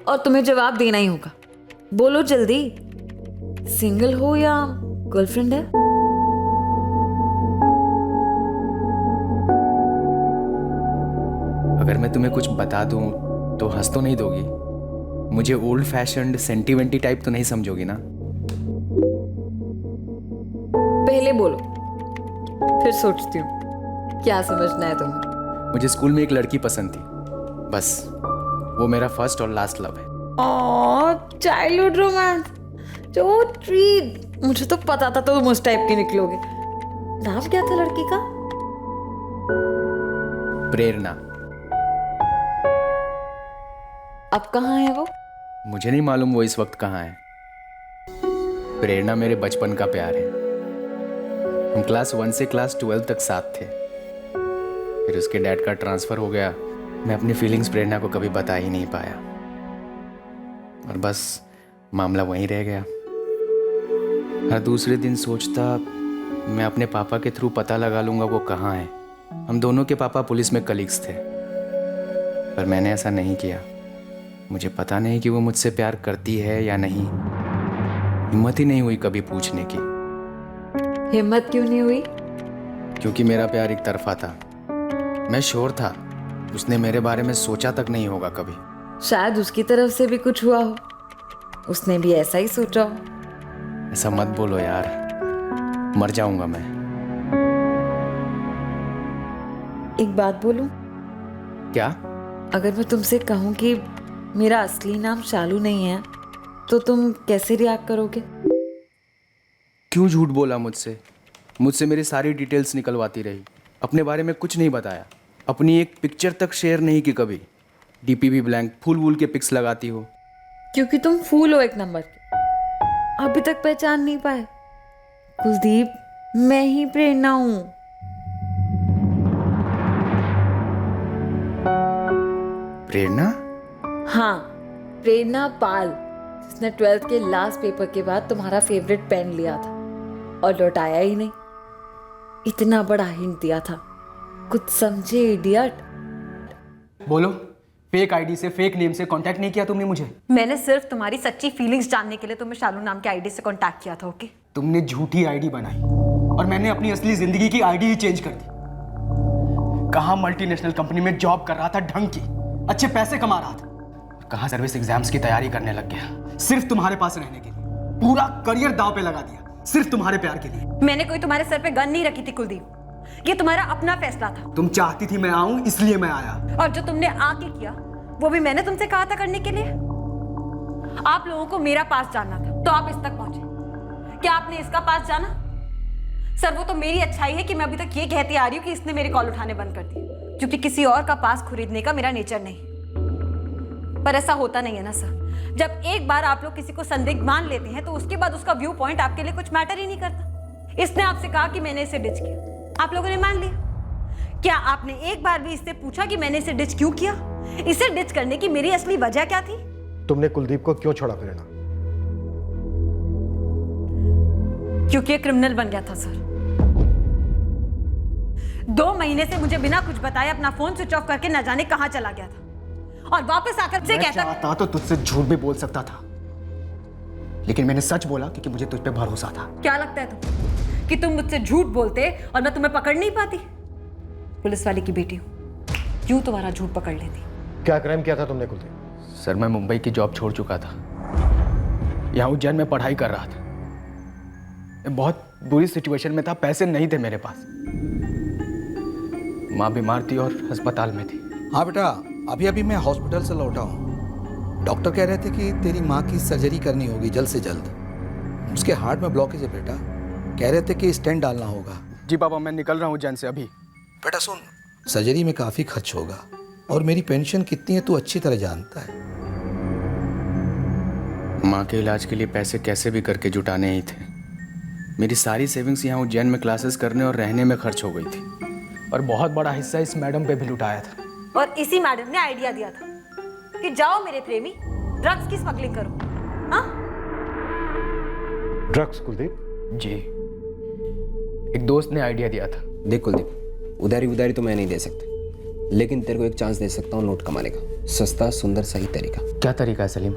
और तुम्हें जवाब देना ही होगा। बोलो जल्दी, सिंगल हो या गर्लफ्रेंड है? अगर मैं तुम्हें कुछ बता दूं तो हंस तो नहीं दोगी? मुझे ओल्ड फैशन्ड सेंटिमेंटी टाइप तो नहीं समझोगी ना? पहले बोलो, फिर सोचती हूँ क्या समझना है तुम्हें। मुझे स्कूल में एक लड़की पसंद थी, बस वो मेरा फर्स्ट और लास्ट लव है। चाइल्डहुड रोमांस, जो ट्रीट। मुझे तो पता था तुम उस टाइप की निकलोगे। नाम क्या था लड़की का? प्रेरणा। अब कहाँ है वो? मुझे नहीं मालूम वो इस वक्त कहाँ है। प्रेरणा मेरे बचपन का प्यार है, हम क्लास 1 से क्लास 12 तक साथ थे। फिर उसके डैड का ट्रांसफर हो गया। मैं अपनी फीलिंग्स प्रेरणा को कभी बता ही नहीं पाया, और बस मामला वहीं रह गया। हर दूसरे दिन सोचता मैं अपने पापा के थ्रू पता लगा लूंगा वो कहाँ है। हम दोनों के पापा पुलिस में कलीग्स थे, पर मैंने ऐसा नहीं किया। मुझे पता नहीं कि वो मुझसे प्यार करती है या नहीं। हिम्मत ही नहीं हुई कभी पूछने की। हिम्मत क्यों नहीं हुई? क्योंकि मेरा प्यार एक तरफा था। मैं श्योर था उसने मेरे बारे में सोचा तक नहीं होगा कभी। शायद उसकी तरफ से भी कुछ हुआ हो, उसने भी ऐसा ही सोचा हो। ऐसा मत बोलो यार, मर जाऊंगा मैं। एक बात बोलूं? क्या? अगर मैं तुमसे कहूं कि मेरा असली नाम शालू नहीं है, तो तुम कैसे रिएक्ट करोगे? क्यों झूठ बोला मुझसे? मुझसे मेरी सारी डिटेल्स निकलवाती रही, अपने बारे में कुछ नहीं बताया, अपनी एक पिक्चर तक शेयर नहीं की कभी। डीपी भी ब्लैंक, फूल वूल के पिक्स लगाती हो। क्योंकि तुम फूल हो एक नंबर के, अभी तक पहचान नहीं पाए। कुलदीप, मैं ही प्रेरणा हूं। प्रेरणा? हाँ, प्रेरणा पाल, जिसने 12th के लास्ट पेपर के बाद तुम्हारा फेवरेट पेन लिया था और लौटाया ही नहीं। इतना बड़ा हिंट दिया था, कुछ समझे इडियट। बोलो, फेक आईडी से, फेक नेम से कांटेक्ट नहीं किया तुमने मुझे? मैंने सिर्फ तुम्हारी सच्ची फीलिंग्स जानने के लिए तुम्हें शालू नाम के आईडी से कांटेक्ट किया था। ओके, तुमने झूठी आईडी बनाई और मैंने अपनी असली जिंदगी की आईडी ही चेंज कर दी। कहाँ मल्टीनेशनल कंपनी में जॉब कर रहा था ढंग की, अच्छे पैसे कमा रहा था, कहाँ सर्विस एग्जाम्स की तैयारी करने लग गया सिर्फ तुम्हारे पास रहने के लिए। पूरा करियर दांव पे लगा दिया सिर्फ तुम्हारे प्यार के लिए। मैंने कोई तुम्हारे सर पे गन नहीं रखी थी कुलदीप, ये तुम्हारा अपना फैसला था। तुम चाहती थी मैं आऊं इसलिए मैं आया। और जो तुमने आके किया वो भी मैंने तुमसे कहा था करने के लिए। आप लोगों को मेरा पास जानना था तो आप इस तक पहुंचे। क्या आपने इसका पास जाना? सर वो तो मेरी अच्छाई है कि मैं अभी तक ये कहती आ रही हूँ कि इसने मेरे कॉल उठाने बंद कर दिए, क्योंकि किसी और का पास खरीदने का मेरा नेचर नहीं। पर ऐसा होता नहीं है ना सर, जब एक बार आप लोग किसी को संदिग्ध मान लेते हैं तो उसके बाद उसका व्यू पॉइंट आपके लिए कुछ मैटर ही नहीं करता। इसने आपसे कहा कि मैंने इसे डिच किया, आप लोगों ने मान लिया। क्या आपने एक बार भी इससे पूछा कि मैंने इसे डिच क्यों किया? इसे डिच करने की मेरी असली वजह क्या थी? तुमने कुलदीप को क्यों छोड़ा प्रेरणा? क्योंकि ये क्रिमिनल बन गया था सर। 2 महीने से मुझे बिना कुछ बताए अपना फोन स्विच ऑफ करके न जाने कहां चला गया था और वापस आकर से कहता चाहता तो तुझसे झूठ भी बोल सकता था, लेकिन मैंने सच बोला क्योंकि मुझे तुझ पे भरोसा था। क्या लगता है तुम कि तुम मुझसे झूठ बोलते और मैं तुम्हें पकड़ नहीं पाती? पुलिस वाले की बेटी हूं, क्यों तुम्हारा झूठ पकड़ लेती? क्या क्राइम किया था तुमने कुलदीप? सर मैं मुंबई की जॉब छोड़ चुका था, यहाँ उज्जैन में पढ़ाई कर रहा था। मैं बहुत बुरी सिचुएशन में था, पैसे नहीं थे मेरे पास, माँ बीमार थी और अस्पताल में थी। हाँ बेटा, अभी अभी मैं हॉस्पिटल से लौटा हूँ। डॉक्टर कह रहे थे कि तेरी माँ की सर्जरी करनी होगी जल्द से जल्द। उसके हार्ट में ब्लॉकेज है बेटा, कह रहे थे कि स्टेंट डालना होगा। जी पापा, मैं निकल रहा हूँ उज्जैन से अभी। बेटा सुन, सर्जरी में काफ़ी खर्च होगा और मेरी पेंशन कितनी है तू अच्छी तरह जानता है। माँ के इलाज के लिए पैसे कैसे भी करके जुटाने ही थे। मेरी सारी सेविंग्स यहाँ उज्जैन में क्लासेस करने और रहने में खर्च हो गई थी, और बहुत बड़ा हिस्सा इस मैडम पे भी लुटाया था। और इसी मैडम ने आइडिया दिया था कि जाओ मेरे प्रेमी ड्रग्स की स्मगलिंग करो। हाँ? ड्रग्स कुलदीप? जी, एक दोस्त ने आइडिया दिया था। देख कुलदीप, उधारी उधारी तो मैं नहीं दे सकता, लेकिन तेरे को एक चांस दे सकता हूँ नोट कमाने का। सस्ता सुंदर सही तरीका। क्या तरीका है सलीम?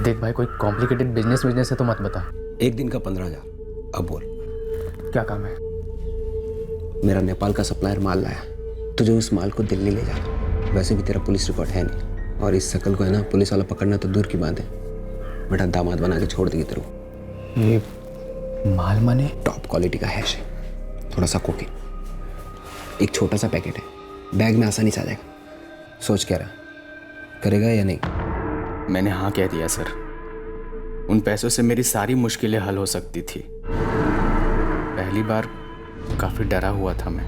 देख भाई, कोई कॉम्प्लिकेटेड बिजनेस है तो मत बता। 1 दिन का 15,000। अब बोल क्या काम है? मेरा नेपाल का सप्लायर माल लाया, तुझे उस माल को दिल्ली ले जाना। वैसे भी तेरा पुलिस रिकॉर्ड है नहीं, और इस शकल को है ना पुलिस वाला पकड़ना तो दूर की बात है। बेटा दामाद बना के छोड़ देगी तेरे को। ये माल माने? टॉप क्वालिटी का हैश है, थोड़ा सा कोकीन, एक छोटा सा पैकेट है, बैग में आसानी से आ जाएगा। सोच क्या रहा, करेगा या नहीं? मैंने हाँ कह दिया सर। उन पैसों से मेरी सारी मुश्किलें हल हो सकती थी। पहली बार काफी डरा हुआ था मैं।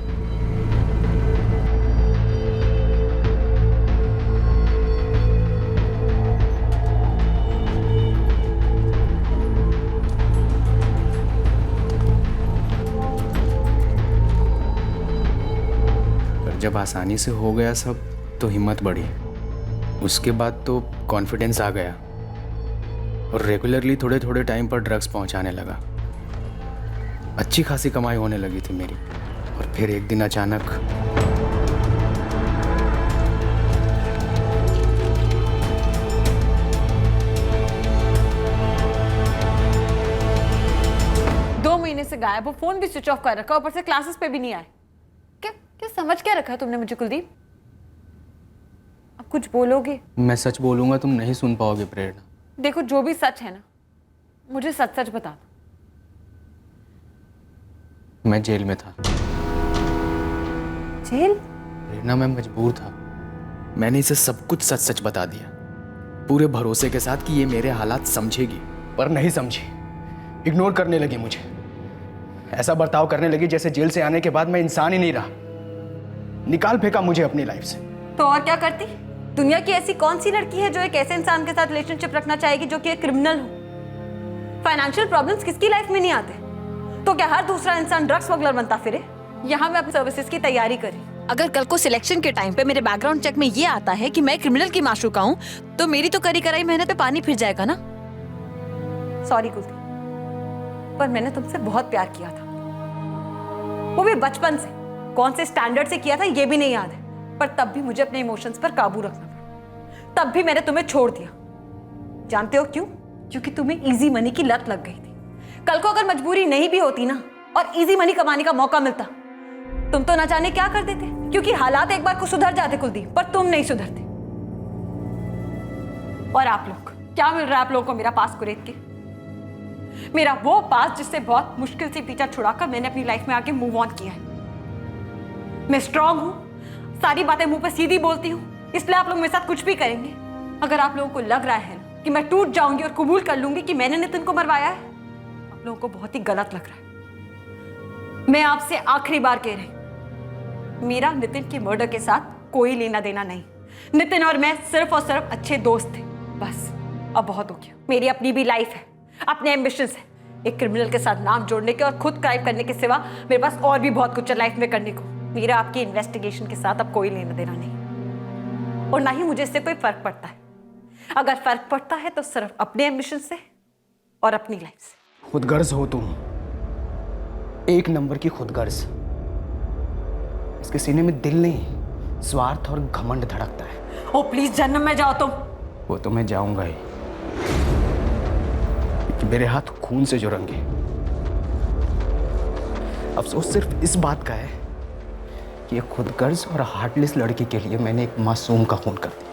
पर जब आसानी से हो गया सब तो हिम्मत बढ़ी। उसके बाद तो कॉन्फिडेंस आ गया और रेगुलरली थोड़े थोड़े टाइम पर ड्रग्स पहुंचाने लगा। अच्छी खासी कमाई होने लगी थी मेरी। और फिर एक दिन अचानक दो महीने से गायब हो, फोन भी स्विच ऑफ कर रखा, ऊपर से क्लासेस पे भी नहीं आए। क्या क्या समझ क्या रखा है तुमने मुझे कुलदीप? अब कुछ बोलोगे? मैं सच बोलूंगा तुम नहीं सुन पाओगे प्रेरणा। देखो जो भी सच है ना, मुझे सच सच बता दो। मैं जेल में था। जेल? प्रेरणा मैं मजबूर था। मैंने इसे सब कुछ सच सच बता दिया, पूरे भरोसे के साथ कि ये मेरे हालात समझेगी, पर नहीं समझी। इग्नोर करने लगी मुझे, ऐसा बर्ताव करने लगी जैसे जेल से आने के बाद मैं इंसान ही नहीं रहा। निकाल फेंका मुझे अपनी लाइफ से। तो और क्या करती? दुनिया की ऐसी कौन सी लड़की है जो एक ऐसे इंसान के साथ रिलेशनशिप रखना चाहेगी जो कि एक क्रिमिनल हो? फाइनेंशियल प्रॉब्लम्स किसकी लाइफ में नहीं आते? तो क्या हर दूसरा इंसान ड्रग स्मगलर बनता फिरे? यहाँ मैं अपनी सर्विसेज की तैयारी करी। अगर कल को सिलेक्शन के टाइम पे मेरे बैकग्राउंड चेक में ये आता है कि मैं क्रिमिनल की माशूका हूँ, तो मेरी तो करी कराई मेहनत पे पानी फिर जाएगा ना। सॉरी कुलदीप, पर मैंने तुमसे बहुत प्यार किया था। वो भी बचपन से। कौन से स्टैंडर्ड से किया था ये भी नहीं याद है, पर तब भी मुझे अपने इमोशंस पर काबू रखना पड़ा। तब भी मैंने तुम्हें छोड़ दिया। जानते हो क्यों? क्योंकि तुम्हें इजी मनी की लत लग गई थी। कल को अगर मजबूरी नहीं भी होती ना और इजी मनी कमाने का मौका मिलता, तुम तो ना जाने क्या कर देते, क्योंकि हालात एक बार को सुधर जाते कुलदीप, पर तुम नहीं सुधरते। और आप लोग, क्या मिल रहा है आप लोगों को मेरा पास को रेत के? मेरा वो पास जिससे बहुत मुश्किल से पीछा छुड़ाकर मैंने अपनी लाइफ में आके मूव ऑन किया है। मैं स्ट्रांग हूं, सारी बातें मुंह पे सीधी बोलती हूं, इसलिए आप लोग मेरे साथ कुछ भी करेंगे। अगर आप लोगों को लग रहा है कि मैं टूट जाऊंगी और कबूल कर लूंगी कि मैंने नितिन को मरवाया है, आप लोगों को बहुत ही गलत लग रहा है। मैं आपसे आखिरी बार कह रही हूं, मेरा नितिन के मर्डर के साथ कोई लेना देना नहीं। नितिन और मैं सिर्फ और सिर्फ अच्छे दोस्त थे, बस। अब बहुत हो गया। मेरी अपनी भी लाइफ है, अपने एम्बिशंस है। एक क्रिमिनल के साथ नाम जोड़ने के और खुद क्राइम करने के सिवा मेरे पास और भी बहुत कुछ है लाइफ में करने को। मेरा आपकी इन्वेस्टिगेशन के साथ अब कोई लेना देना नहीं, और ना ही मुझे इससे कोई फर्क पड़ता है। अगर फर्क पड़ता है तो सिर्फ अपने एम्बिशन से और अपनी लाइफ से। खुदगर्ज हो तुम, एक नंबर की खुदगर्ज। इसके सीने में दिल नहीं, स्वार्थ और घमंड धड़कता है। ओ प्लीज जन्नत में जाओ तुम। वो तो मैं जाऊंगा ही, कि मेरे हाथ खून से जो रंगे। अफसोस सिर्फ इस बात का है कि एक खुदगर्ज और हार्टलेस लड़की के लिए मैंने एक मासूम का खून कर दिया।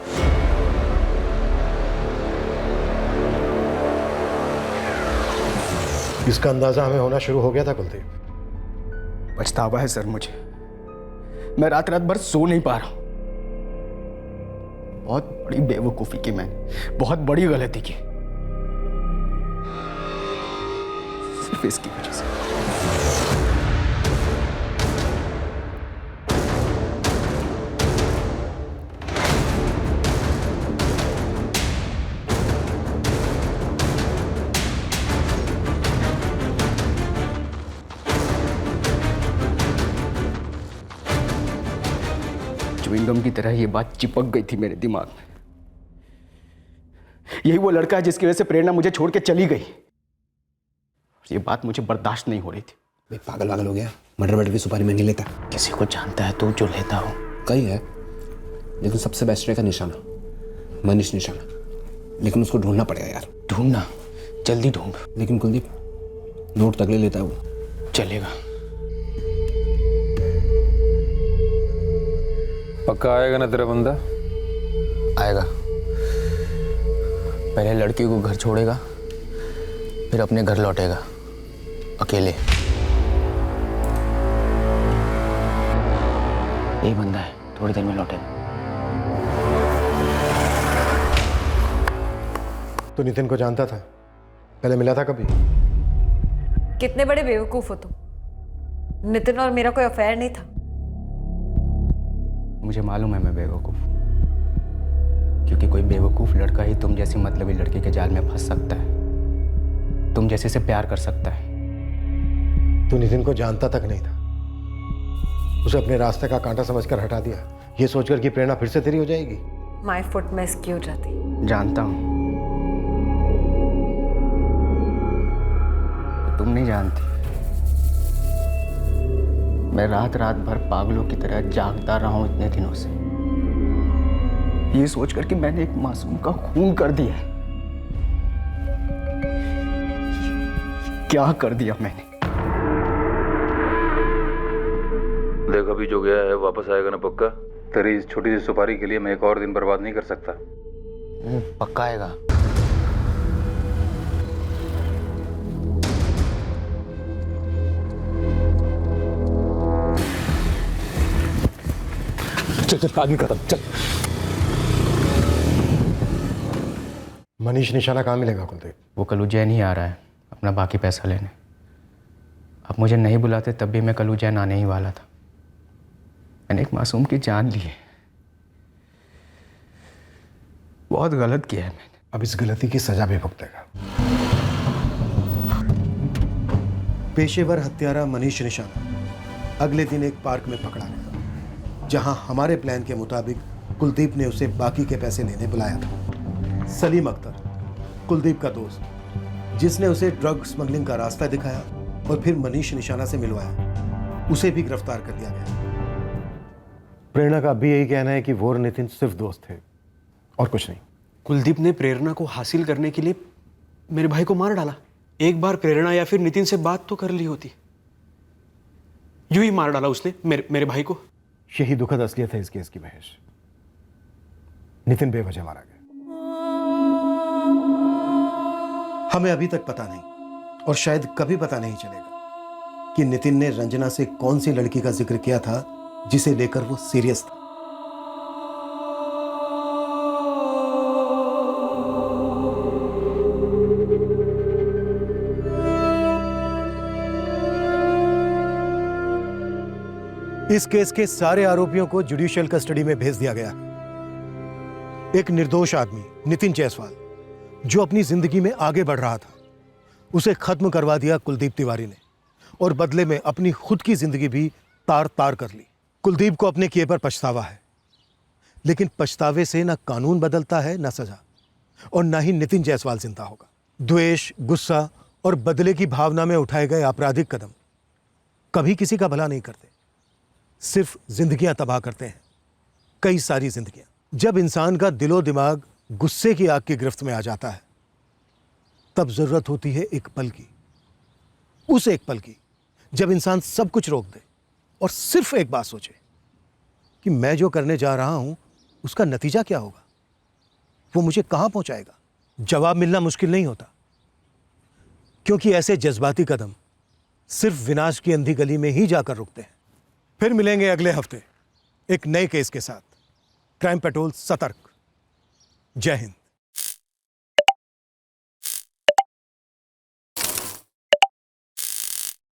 इसका अंदाजा हमें होना शुरू हो गया था कुलदीप। पछतावा है सर मुझे, मैं रात रात भर सो नहीं पा रहा हूं। बहुत बड़ी बेवकूफी की मैंने, बहुत बड़ी गलती की, सिर्फ इसकी वजह से। च्युइंगम की तरह ये बात चिपक गई थी मेरे दिमाग में। यही वो लड़का है जिसकी वजह से प्रेरणा मुझे छोड़ के चली गई। ये बात मुझे बर्दाश्त नहीं हो रही थी। मैं पागल वागल हो गया? मर्डर की सुपारी मैं नहीं लेता। किसी को जानता है तो जो लेता हो? कई है, लेकिन सबसे बेस्ट रहेगा निशाना, मनीष निशाना। लेकिन उसको ढूंढना पड़ेगा यार। ढूंढना? जल्दी ढूंढ। लेकिन कुलदीप नोट तक ले लेता है वो। चलेगा। पक्का आएगा ना तेरा बंदा? आएगा। पहले लड़की को घर छोड़ेगा, फिर अपने घर लौटेगा अकेले। यही बंदा है, थोड़ी देर में लौटेगा। तो नितिन को जानता था? पहले मिला था कभी? कितने बड़े बेवकूफ हो तुम। नितिन और मेरा कोई अफेयर नहीं था। मुझे मालूम है मैं बेवकूफ, क्योंकि कोई बेवकूफ लड़का ही तुम जैसी मतलबी लड़की के जाल में फंस सकता है, तुम जैसे से प्यार कर सकता है। तू नितिन को जानता तक नहीं था, उसे अपने रास्ते का कांटा समझकर हटा दिया, ये सोचकर कि प्रेरणा फिर से तेरी हो जाएगी। माय फुट में इसकी हो जाती। जानता हूं, तुम नहीं जानती। मैं रात रात भर पागलों की तरह जागता रहा हूं इतने दिनों से, ये सोचकर कि मैंने एक मासूम का खून कर दिया। क्या कर दिया मैंने? देख अभी जो गया है वापस आएगा ना पक्का? तेरी इस छोटी सी सुपारी के लिए मैं एक और दिन बर्बाद नहीं कर सकता। पक्का आएगा। चल चल आदमी खत्म, चल। मनीष निशाना कहाँ मिलेगा कुलदीप? वो कल उज्जैन ही आ रहा है अपना बाकी पैसा लेने। अब मुझे नहीं बुलाते तब भी मैं कल उज्जैन आने ही वाला था। मैंने एक मासूम की जान ली है। बहुत गलत किया है मैंने। अब इस गलती की सजा भी भुगतेगा। पेशेवर हत्यारा मनीष निशाना अगले दिन एक पार्क में पकड़ा गया, जहां हमारे प्लान के मुताबिक कुलदीप ने उसे बाकी के पैसे लेने बुलाया था। सलीम अख्तर, कुलदीप का दोस्त, जिसने उसे ड्रग स्मगलिंग का रास्ता दिखाया और फिर मनीष निशाना से मिलवाया। उसे भी गिरफ्तार कर लिया गया। प्रेरणा का अभी यही कहना है कि वो और नितिन सिर्फ दोस्त थे और कुछ नहीं। कुलदीप ने प्रेरणा को हासिल करने के लिए मेरे भाई को मार डाला। एक बार प्रेरणा या फिर नितिन से बात तो कर ली होती, यूं ही मार डाला उसने मेरे भाई को। यही दुखद असलियत है इस केस की महेश। नितिन बेवजह मारा गया। हमें अभी तक पता नहीं और शायद कभी पता नहीं चलेगा कि नितिन ने रंजना से कौन सी लड़की का जिक्र किया था जिसे लेकर वो सीरियस था। इस केस के सारे आरोपियों को जुडिशियल कस्टडी में भेज दिया गया। एक निर्दोष आदमी नितिन जायसवाल जो अपनी जिंदगी में आगे बढ़ रहा था, उसे खत्म करवा दिया कुलदीप तिवारी ने और बदले में अपनी खुद की जिंदगी भी तार तार कर ली। कुलदीप को अपने किए पर पछतावा है, लेकिन पछतावे से ना कानून बदलता है ना सजा, और ना ही नितिन जायसवाल जिंदा होगा। द्वेष, गुस्सा और बदले की भावना में उठाए गए आपराधिक कदम कभी किसी का भला नहीं करते, सिर्फ जिंदगियां तबाह करते हैं, कई सारी जिंदगियां। जब इंसान का दिलो दिमाग गुस्से की आग की गिरफ्त में आ जाता है, तब जरूरत होती है एक पल की, उस एक पल की जब इंसान सब कुछ रोक दे और सिर्फ एक बात सोचे कि मैं जो करने जा रहा हूं उसका नतीजा क्या होगा, वो मुझे कहां पहुंचाएगा। जवाब मिलना मुश्किल नहीं होता, क्योंकि ऐसे जज्बाती कदम सिर्फ विनाश की अंधी गली में ही जाकर रुकते हैं। फिर मिलेंगे अगले हफ्ते एक नए केस के साथ। क्राइम पेट्रोल सतर्क। जय हिंद।